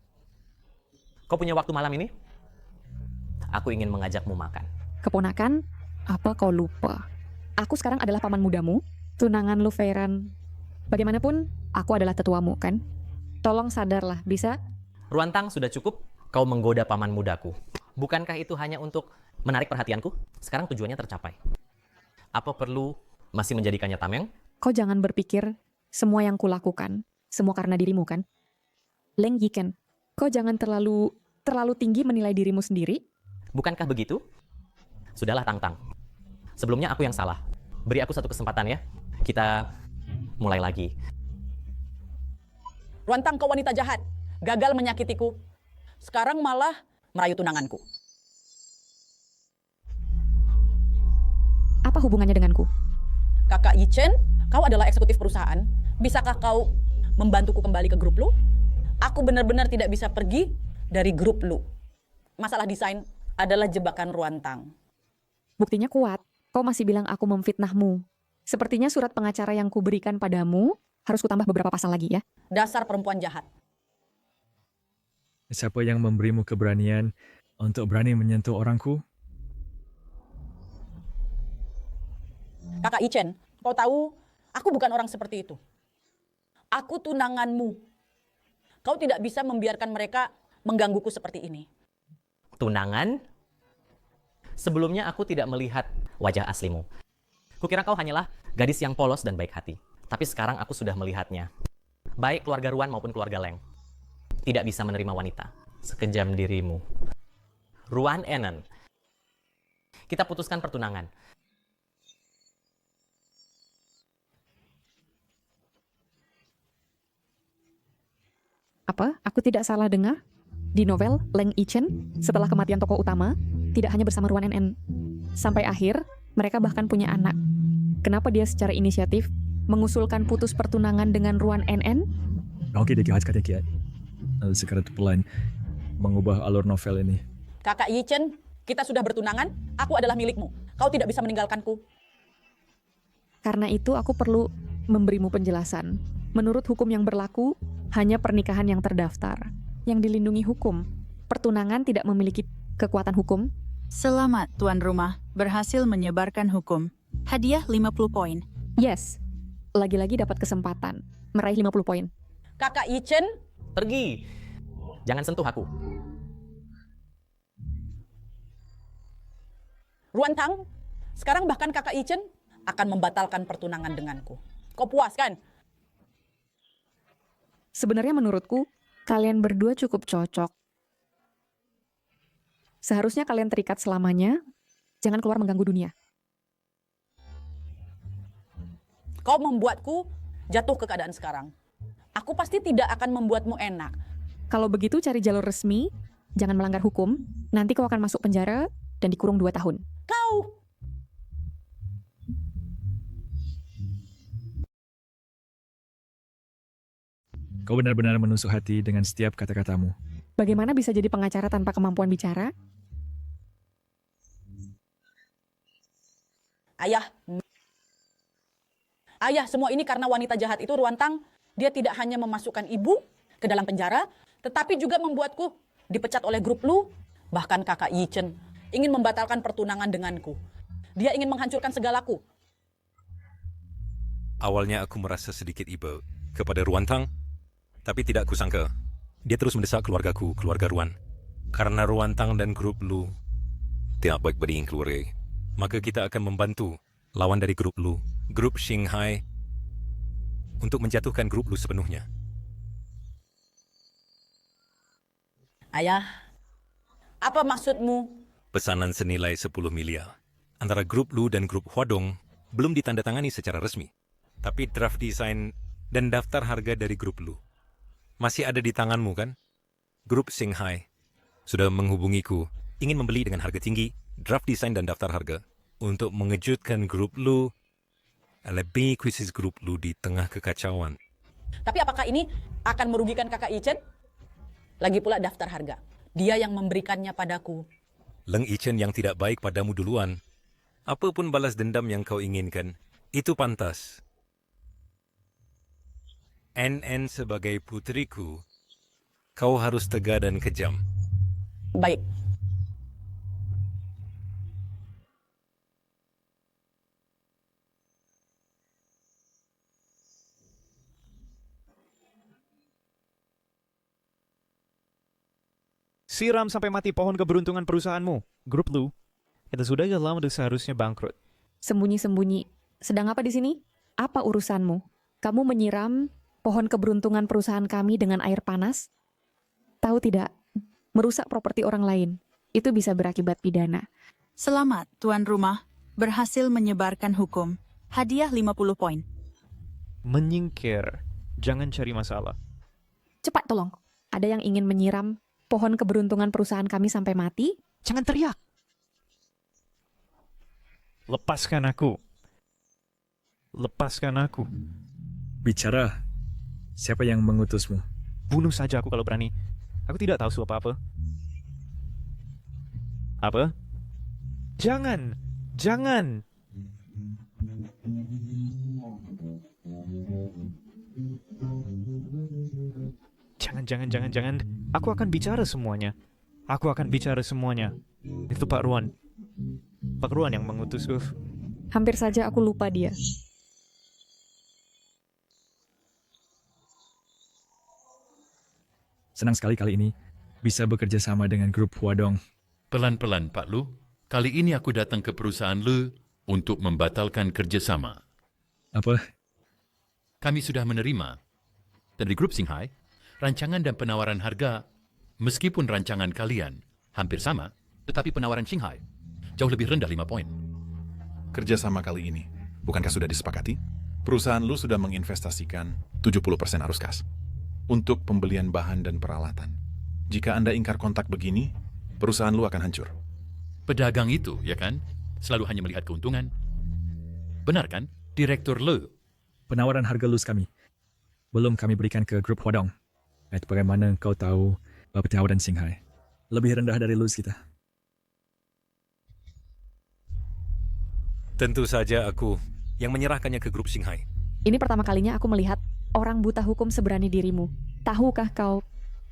E: Kau punya waktu malam ini? Aku ingin mengajakmu makan.
B: Keponakan, apa kau lupa? Aku sekarang adalah paman mudamu, tunangan lu Feiran. Bagaimanapun, aku adalah tetuamu, kan? Tolong sadarlah, bisa?
E: Ruantang, sudah cukup kau menggoda paman mudaku. Bukankah itu hanya untuk menarik perhatianku? Sekarang tujuannya tercapai. Apa perlu masih menjadikannya tameng?
B: Kau jangan berpikir semua yang kulakukan, semua karena dirimu, kan? Leng Yiken, kau jangan terlalu tinggi menilai dirimu sendiri.
E: Bukankah begitu? Sudahlah, Tang-Tang. Sebelumnya aku yang salah. Beri aku satu kesempatan ya. Kita mulai lagi.
F: Ruantang, kau wanita jahat. Gagal menyakitiku. Sekarang malah merayu tunanganku.
B: Apa hubungannya denganku?
F: Kakak Yichen, kau adalah eksekutif perusahaan. Bisakah kau membantuku kembali ke grup Lu? Aku benar-benar tidak bisa pergi dari grup Lu. Masalah desain adalah jebakan Ruantang.
B: Buktinya kuat. Kau masih bilang aku memfitnahmu. Sepertinya surat pengacara yang kuberikan padamu harus kutambah beberapa pasal lagi ya.
F: Dasar perempuan jahat.
C: Siapa yang memberimu keberanian untuk berani menyentuh orangku?
F: Kakak Yichen, kau tahu aku bukan orang seperti itu. Aku tunanganmu. Kau tidak bisa membiarkan mereka menggangguku seperti ini.
E: Tunangan? Sebelumnya aku tidak melihat wajah aslimu. Kukira kau hanyalah gadis yang polos dan baik hati. Tapi sekarang aku sudah melihatnya. Baik keluarga Ruan maupun keluarga Leng tidak bisa menerima wanita sekejam dirimu. Ruan Enen, kita putuskan pertunangan.
B: Apa? Aku tidak salah dengar? Di novel Leng Yichen, setelah kematian tokoh utama, tidak hanya bersama Ruan NN. Sampai akhir, mereka bahkan punya anak. Kenapa dia secara inisiatif mengusulkan putus pertunangan dengan Ruan NN?
C: Oke, dia kata kiat. Sekarang pelan mengubah alur novel ini.
F: Kakak Yichen, kita sudah bertunangan, aku adalah milikmu. Kau tidak bisa meninggalkanku.
B: Karena itu aku perlu memberimu penjelasan. Menurut hukum yang berlaku, hanya pernikahan yang terdaftar, yang dilindungi hukum. Pertunangan tidak memiliki kekuatan hukum.
D: Selamat, tuan rumah, berhasil menyebarkan hukum. Hadiah 50 poin.
B: Yes, lagi-lagi dapat kesempatan meraih 50 poin.
F: Kakak Yichen,
E: pergi. Jangan sentuh aku.
F: Ruantang, sekarang bahkan kakak Yichen akan membatalkan pertunangan denganku. Kau puas kan?
B: Sebenarnya menurutku, kalian berdua cukup cocok. Seharusnya kalian terikat selamanya, jangan keluar mengganggu dunia.
F: Kau membuatku jatuh ke keadaan sekarang. Aku pasti tidak akan membuatmu enak.
B: Kalau begitu cari jalur resmi, jangan melanggar hukum, nanti kau akan masuk penjara dan dikurung 2 tahun.
F: Kau!
C: Kau benar-benar menusuk hati dengan setiap kata-katamu.
B: Bagaimana bisa jadi pengacara tanpa kemampuan bicara?
F: Ayah, semua ini karena wanita jahat itu Ruantang. Dia tidak hanya memasukkan ibu ke dalam penjara, tetapi juga membuatku dipecat oleh grup Lu. Bahkan kakak Yichen ingin membatalkan pertunangan denganku. Dia ingin menghancurkan segalaku.
I: Awalnya aku merasa sedikit iba kepada Ruantang, tapi tidak kusangka dia terus mendesak keluargaku, keluarga Ruan. Karena Ruantang dan grup Lu tidak baik berdingin keluarga, maka kita akan membantu lawan dari grup Lu, grup Shanghai, untuk menjatuhkan grup Lu sepenuhnya.
F: Ayah, apa maksudmu?
I: Pesanan senilai 10 miliar antara grup Lu dan grup Huadong belum ditandatangani secara resmi. Tapi draft desain dan daftar harga dari grup Lu masih ada di tanganmu kan? Grup Xinghai sudah menghubungiku, ingin membeli dengan harga tinggi draft desain dan daftar harga untuk mengejutkan grup Lu, lebih krisis grup Lu di tengah kekacauan.
F: Tapi apakah ini akan merugikan kakak Ichen? Lagi pula daftar harga. Dia yang memberikannya padaku.
I: Leng Ichen yang tidak baik padamu duluan. Apapun balas dendam yang kau inginkan, itu pantas. NN sebagai putriku, kau harus tegar dan kejam.
F: Baik.
S: Siram sampai mati pohon keberuntungan perusahaanmu. Grup Lu, itu sudah lama udah seharusnya bangkrut.
B: Sembunyi-sembunyi. Sedang apa di sini? Apa urusanmu? Kamu menyiram pohon keberuntungan perusahaan kami dengan air panas? Tahu tidak? Merusak properti orang lain. Itu bisa berakibat pidana.
D: Selamat, tuan rumah. Berhasil menyebarkan hukum. Hadiah 50 poin.
S: Menyingkir. Jangan cari masalah.
B: Cepat tolong. Ada yang ingin menyiram pohon keberuntungan perusahaan kami sampai mati?
S: Jangan teriak. Lepaskan aku. Lepaskan aku.
C: Bicara. Siapa yang mengutusmu?
S: Bunuh saja aku kalau berani. Aku tidak tahu apa-apa. Apa? Jangan. Jangan. Jangan. Aku akan bicara semuanya. Itu Pak Ruan. Pak Ruan yang mengutusku.
B: Hampir saja aku lupa dia.
C: Senang sekali kali ini bisa bekerja sama dengan grup Huadong.
T: Pelan-pelan, Pak Lu. Kali ini aku datang ke perusahaan Lu untuk membatalkan kerjasama.
C: Apa?
T: Kami sudah menerima dari grup Xinghai rancangan dan penawaran harga, meskipun rancangan kalian hampir sama, tetapi penawaran Xinghai jauh lebih rendah 5 poin.
R: Kerjasama kali ini, bukankah sudah disepakati? Perusahaan Lu sudah menginvestasikan 70% arus kas untuk pembelian bahan dan peralatan. Jika Anda ingkar kontak begini, perusahaan Lu akan hancur.
T: Pedagang itu, ya kan, selalu hanya melihat keuntungan. Benar kan, Direktur Lu?
C: Penawaran harga lus kami belum kami berikan ke grup Huadong. Bagaimana kau tahu penawaran Xinghai lebih rendah dari lus kita?
I: Tentu saja aku yang menyerahkannya ke grup Xinghai.
B: Ini pertama kalinya aku melihat orang buta hukum seberani dirimu. Tahukah kau,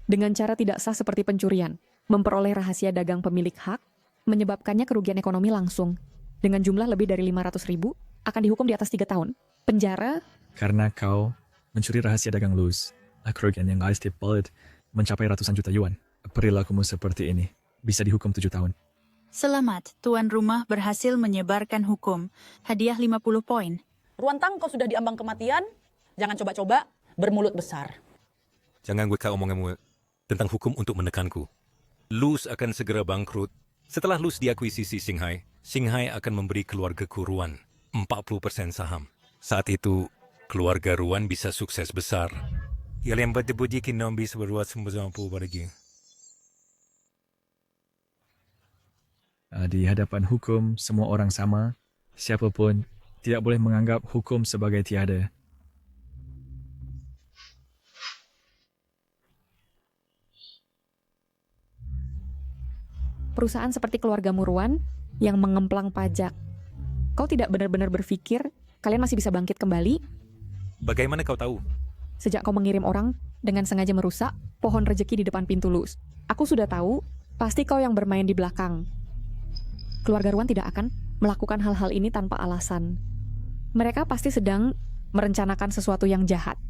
B: dengan cara tidak sah seperti pencurian, memperoleh rahasia dagang pemilik hak, menyebabkannya kerugian ekonomi langsung, dengan jumlah lebih dari 500.000, akan dihukum di atas 3 tahun. Penjara.
C: Karena kau mencuri rahasia dagang lus, kerugian yang estipulated mencapai ratusan juta yuan. Perilakumu seperti ini bisa dihukum 7 tahun.
D: Selamat, tuan rumah berhasil menyebarkan hukum. Hadiah 50 poin.
F: Ruantang, kau sudah diambang kematian. Jangan coba-coba bermulut besar.
I: Jangan gue kau omonganmu tentang hukum untuk menekanku. Lus akan segera bangkrut. Setelah Lus diakuisisi Xinghai, Xinghai akan memberi keluargaku Ruan 40% saham. Saat itu, keluarga Ruan bisa sukses besar. Yang berdebuji kinombi seberbuat sembuh lagi.
C: Di hadapan hukum, semua orang sama. Siapapun tidak boleh menganggap hukum sebagai tiada.
B: Perusahaan seperti keluarga Ruan yang mengemplang pajak. Kau tidak benar-benar berpikir kalian masih bisa bangkit kembali?
I: Bagaimana kau tahu?
B: Sejak kau mengirim orang dengan sengaja merusak pohon rejeki di depan pintu Lus. Aku sudah tahu, pasti kau yang bermain di belakang. Keluarga Ruan tidak akan melakukan hal-hal ini tanpa alasan. Mereka pasti sedang merencanakan sesuatu yang jahat.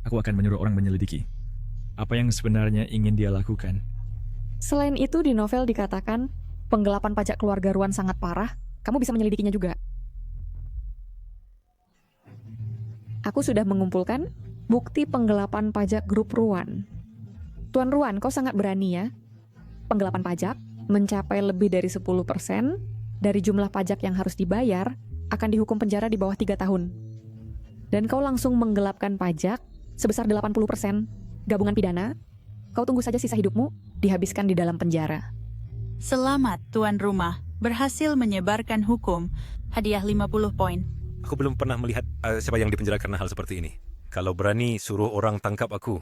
C: Aku akan menyuruh orang menyelidiki apa yang sebenarnya ingin dia lakukan.
B: Selain itu, di novel dikatakan penggelapan pajak keluarga Ruan sangat parah. Kamu bisa menyelidikinya juga. Aku sudah mengumpulkan bukti penggelapan pajak grup Ruan. Tuan Ruan, kau sangat berani ya penggelapan pajak mencapai lebih dari 10% dari jumlah pajak yang harus dibayar, akan dihukum penjara di bawah 3 tahun. Dan kau langsung menggelapkan pajak sebesar 80%, gabungan pidana, kau tunggu saja sisa hidupmu dihabiskan di dalam penjara.
D: Selamat, tuan rumah. Berhasil menyebarkan hukum. Hadiah 50 poin.
I: Aku belum pernah melihat siapa yang dipenjara karena hal seperti ini. Kalau berani suruh orang tangkap aku.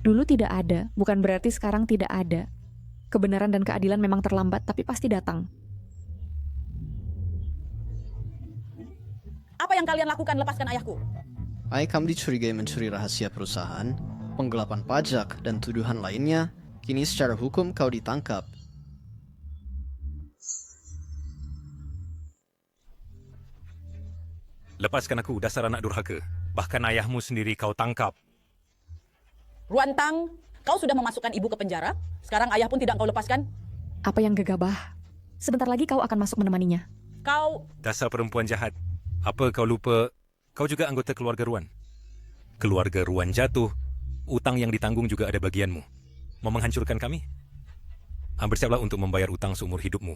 B: Dulu tidak ada, bukan berarti sekarang tidak ada. Kebenaran dan keadilan memang terlambat, tapi pasti datang.
F: Apa yang kalian lakukan? Lepaskan ayahku.
H: Kamu dicurigai mencuri rahasia perusahaan, penggelapan pajak, dan tuduhan lainnya. Kini secara hukum kau ditangkap.
I: Lepaskan aku, dasar anak durhaka. Bahkan ayahmu sendiri kau tangkap.
F: Ruantang, kau sudah memasukkan ibu ke penjara. Sekarang ayah pun tidak kau lepaskan.
B: Apa yang gegabah? Sebentar lagi kau akan masuk menemaninya.
F: Kau...
I: Dasar perempuan jahat. Apa kau lupa, kau juga anggota keluarga Ruan. Keluarga Ruan jatuh, utang yang ditanggung juga ada bagianmu. Mau menghancurkan kami? Bersiaplah untuk membayar utang seumur hidupmu.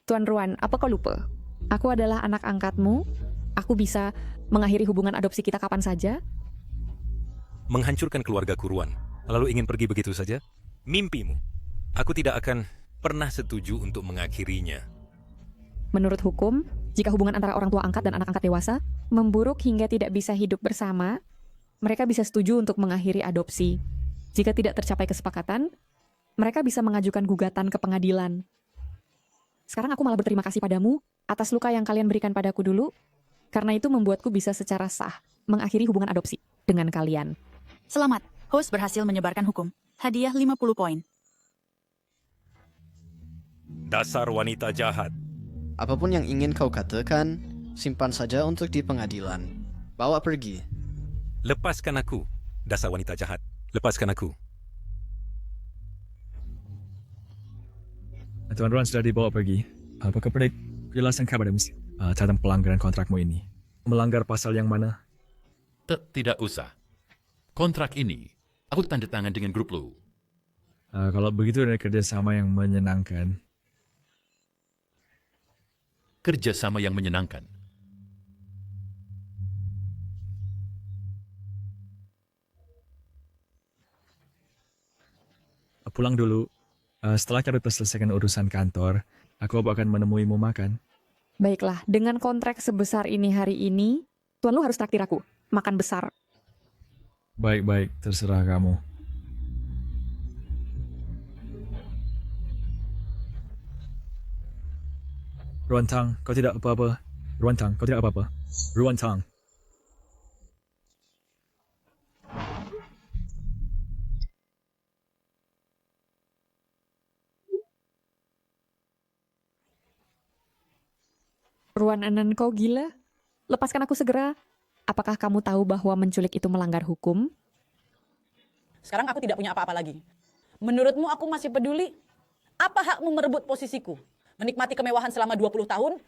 B: Tuan Ruan, apa kau lupa? Aku adalah anak angkatmu. Aku bisa mengakhiri hubungan adopsi kita kapan saja.
I: Menghancurkan keluarga Ruan, lalu ingin pergi begitu saja? Mimpimu. Aku tidak akan pernah setuju untuk mengakhirinya.
B: Menurut hukum, jika hubungan antara orang tua angkat dan anak angkat dewasa memburuk hingga tidak bisa hidup bersama, mereka bisa setuju untuk mengakhiri adopsi. Jika tidak tercapai kesepakatan, mereka bisa mengajukan gugatan ke pengadilan. Sekarang aku malah berterima kasih padamu atas luka yang kalian berikan padaku dulu, karena itu membuatku bisa secara sah mengakhiri hubungan adopsi dengan kalian.
D: Selamat, host berhasil menyebarkan hukum. Hadiah 50 poin.
I: Dasar wanita jahat.
H: Apapun yang ingin kau katakan, simpan saja untuk di pengadilan. Bawa pergi.
I: Lepaskan aku, dasar wanita jahat. Lepaskan aku.
C: Tuan Ruan sudah dibawa pergi. Apakah perlu penjelasan kepadamu tentang pelanggaran kontrakmu ini? Melanggar pasal yang mana?
T: Tidak usah. Kontrak ini, aku tanda tangan dengan grup lu.
C: Kalau begitu ada kerjasama yang menyenangkan.
T: Kerjasama yang menyenangkan.
C: Pulang dulu. Setelah kau selesaikan urusan kantor, aku akan menemuimu makan.
B: Baiklah, dengan kontrak sebesar ini hari ini, tuan lu harus traktir aku. Makan besar.
C: Baik-baik, terserah kamu. Ruantang, kau tidak apa-apa. Ruantang, kau tidak apa-apa. Ruantang.
B: Ruan Anan, kau gila? Lepaskan aku segera. Apakah kamu tahu bahwa menculik itu melanggar hukum?
F: Sekarang aku tidak punya apa-apa lagi. Menurutmu aku masih peduli? Apa hakmu merebut posisiku? Menikmati kemewahan selama 20 tahun?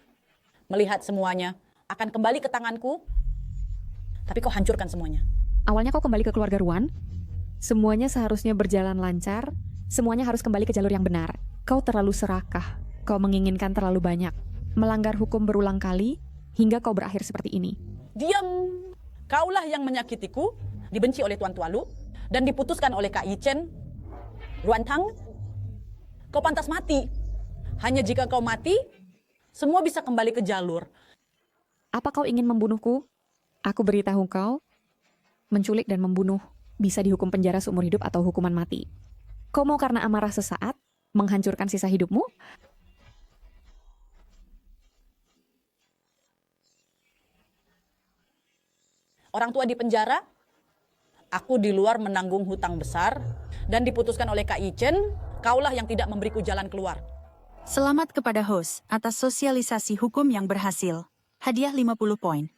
F: Melihat semuanya akan kembali ke tanganku? Tapi kau hancurkan semuanya.
B: Awalnya kau kembali ke keluarga Ruan. Semuanya seharusnya berjalan lancar. Semuanya harus kembali ke jalur yang benar. Kau terlalu serakah. Kau menginginkan terlalu banyak. Melanggar hukum berulang kali hingga kau berakhir seperti ini.
F: Diam! Kaulah yang menyakitiku, dibenci oleh Tuan Tualu, dan diputuskan oleh Kak Yichen. Ruantang, kau pantas mati. Hanya jika kau mati, semua bisa kembali ke jalur.
B: Apa kau ingin membunuhku? Aku beritahu kau, menculik dan membunuh bisa dihukum penjara seumur hidup atau hukuman mati. Kau mau karena amarah sesaat menghancurkan sisa hidupmu?
F: Orang tua di penjara, aku di luar menanggung hutang besar, dan diputuskan oleh Kak Yichen, kaulah yang tidak memberiku jalan keluar.
D: Selamat kepada host atas sosialisasi hukum yang berhasil. Hadiah 50 poin.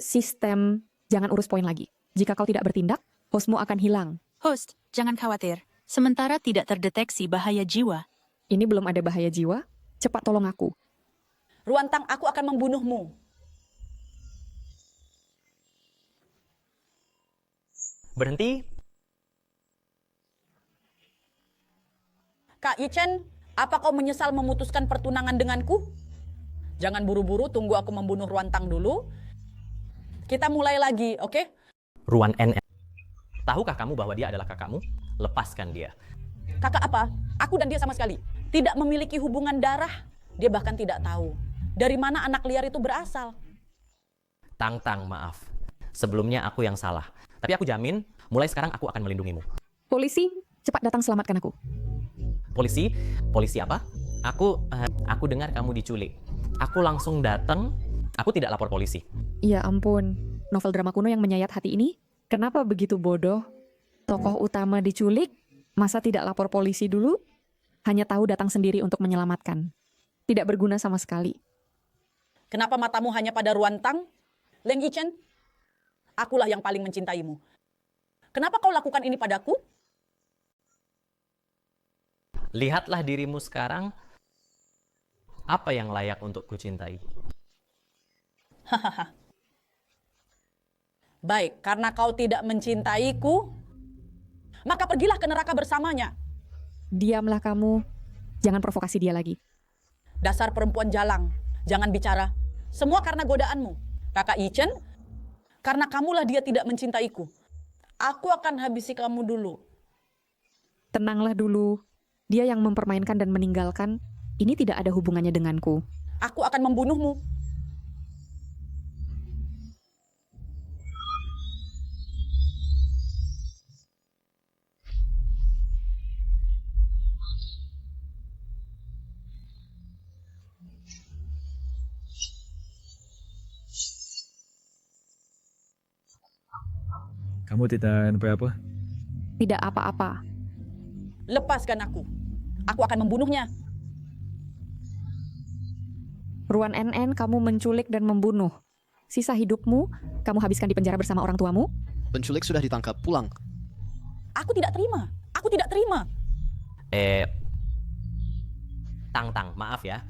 B: Sistem, jangan urus poin lagi. Jika kau tidak bertindak, hostmu akan hilang.
D: Host, jangan khawatir. Sementara tidak terdeteksi bahaya jiwa.
B: Ini belum ada bahaya jiwa. Cepat tolong aku.
F: Ruantang, aku akan membunuhmu.
E: Berhenti.
F: Kak Ichen, apa kau menyesal memutuskan pertunangan denganku? Jangan buru-buru, tunggu aku membunuh Ruantang dulu. Kita mulai lagi, oke?
E: Ruan NN. Tahukah kamu bahwa dia adalah kakakmu? Lepaskan dia.
F: Kakak apa? Aku dan dia sama sekali tidak memiliki hubungan darah. Dia bahkan tidak tahu dari mana anak liar itu berasal.
E: Tang, maaf. Sebelumnya aku yang salah. Tapi aku jamin, mulai sekarang aku akan melindungimu.
B: Polisi, cepat datang selamatkan aku.
E: Polisi? Polisi apa? Aku dengar kamu diculik. Aku langsung datang. Aku tidak lapor polisi.
B: Ya ampun, novel drama kuno yang menyayat hati ini, kenapa begitu bodoh? Tokoh utama diculik, masa tidak lapor polisi dulu? Hanya tahu datang sendiri untuk menyelamatkan. Tidak berguna sama sekali.
F: Kenapa matamu hanya pada Ruantang? Leng Yichen, akulah yang paling mencintaimu. Kenapa kau lakukan ini padaku?
E: Lihatlah dirimu sekarang. Apa yang layak untuk kucintai?
F: Hahaha. Baik, karena kau tidak mencintaiku, maka pergilah ke neraka bersamanya.
B: Diamlah kamu, jangan provokasi dia lagi.
F: Dasar perempuan jalang, jangan bicara. Semua karena godaanmu. Kakak Yichen, karena kamulah dia tidak mencintaiku. Aku akan habisi kamu dulu.
B: Tenanglah dulu. Dia yang mempermainkan dan meninggalkan, ini tidak ada hubungannya denganku.
F: Aku akan membunuhmu.
C: Kamu tidak apa-apa?
B: Tidak apa-apa.
F: Lepaskan aku. Aku akan membunuhnya.
B: Ruan NN, kamu menculik dan membunuh. Sisa hidupmu, kamu habiskan di penjara bersama orang tuamu?
H: Penculik sudah ditangkap, pulang.
F: Aku tidak terima. Aku tidak terima.
E: Tang, maaf ya.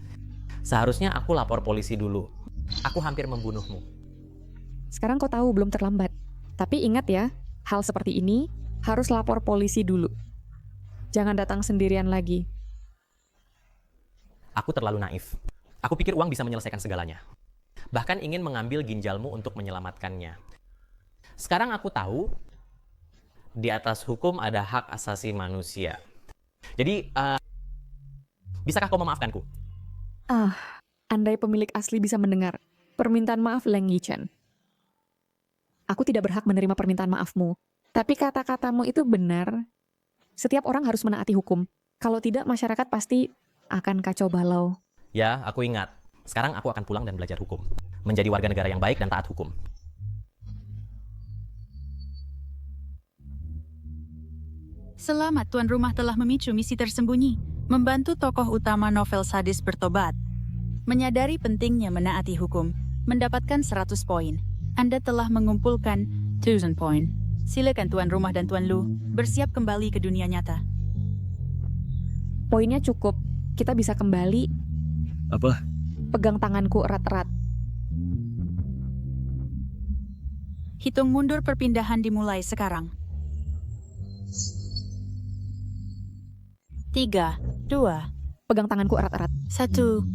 E: Seharusnya aku lapor polisi dulu. Aku hampir membunuhmu.
B: Sekarang kau tahu belum terlambat. Tapi ingat ya, hal seperti ini harus lapor polisi dulu. Jangan datang sendirian lagi.
E: Aku terlalu naif. Aku pikir uang bisa menyelesaikan segalanya. Bahkan ingin mengambil ginjalmu untuk menyelamatkannya. Sekarang aku tahu, di atas hukum ada hak asasi manusia. Jadi, bisakah kau memaafkanku?
B: Andai pemilik asli bisa mendengar permintaan maaf Leng Yichen. Aku tidak berhak menerima permintaan maafmu. Tapi kata-katamu itu benar. Setiap orang harus menaati hukum. Kalau tidak, masyarakat pasti akan kacau balau.
E: Ya, aku ingat. Sekarang aku akan pulang dan belajar hukum. Menjadi warga negara yang baik dan taat hukum.
D: Selamat, tuan rumah telah memicu misi tersembunyi. Membantu tokoh utama novel sadis bertobat. Menyadari pentingnya menaati hukum. Mendapatkan 100 poin. Anda telah mengumpulkan 1000 poin. Silakan tuan rumah dan tuan Lu bersiap kembali ke dunia nyata.
B: Poinnya cukup. Kita bisa kembali.
C: Apa?
B: Pegang tanganku erat-erat.
D: Hitung mundur perpindahan dimulai sekarang. 3, 2.
B: Pegang tanganku erat-erat.
D: 1.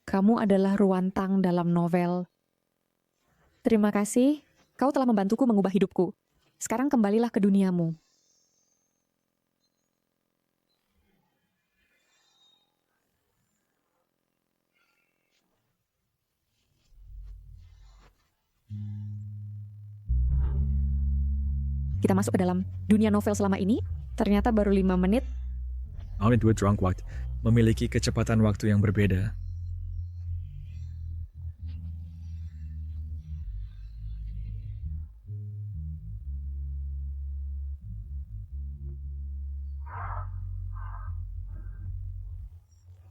B: Kamu adalah Ruantang dalam novel. Terima kasih, kau telah membantuku mengubah hidupku. Sekarang kembalilah ke duniamu. Kita masuk ke dalam dunia novel selama ini, ternyata baru 5 menit.
C: Only dua drunk waktu memiliki kecepatan waktu yang berbeda.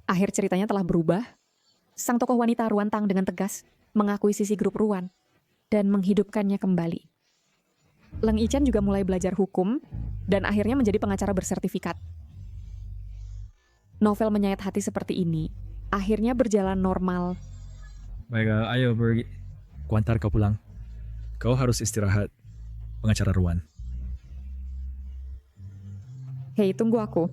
B: Akhir ceritanya telah berubah. Sang tokoh wanita Ruantang dengan tegas mengakui sisi grup Ruan dan menghidupkannya kembali. Leng Yichen juga mulai belajar hukum dan akhirnya menjadi pengacara bersertifikat. Novel menyayat hati seperti ini akhirnya berjalan normal.
C: Baik, ayo pergi. Kuantar kau pulang. Kau harus istirahat, pengacara Ruan.
B: Hei, tunggu aku.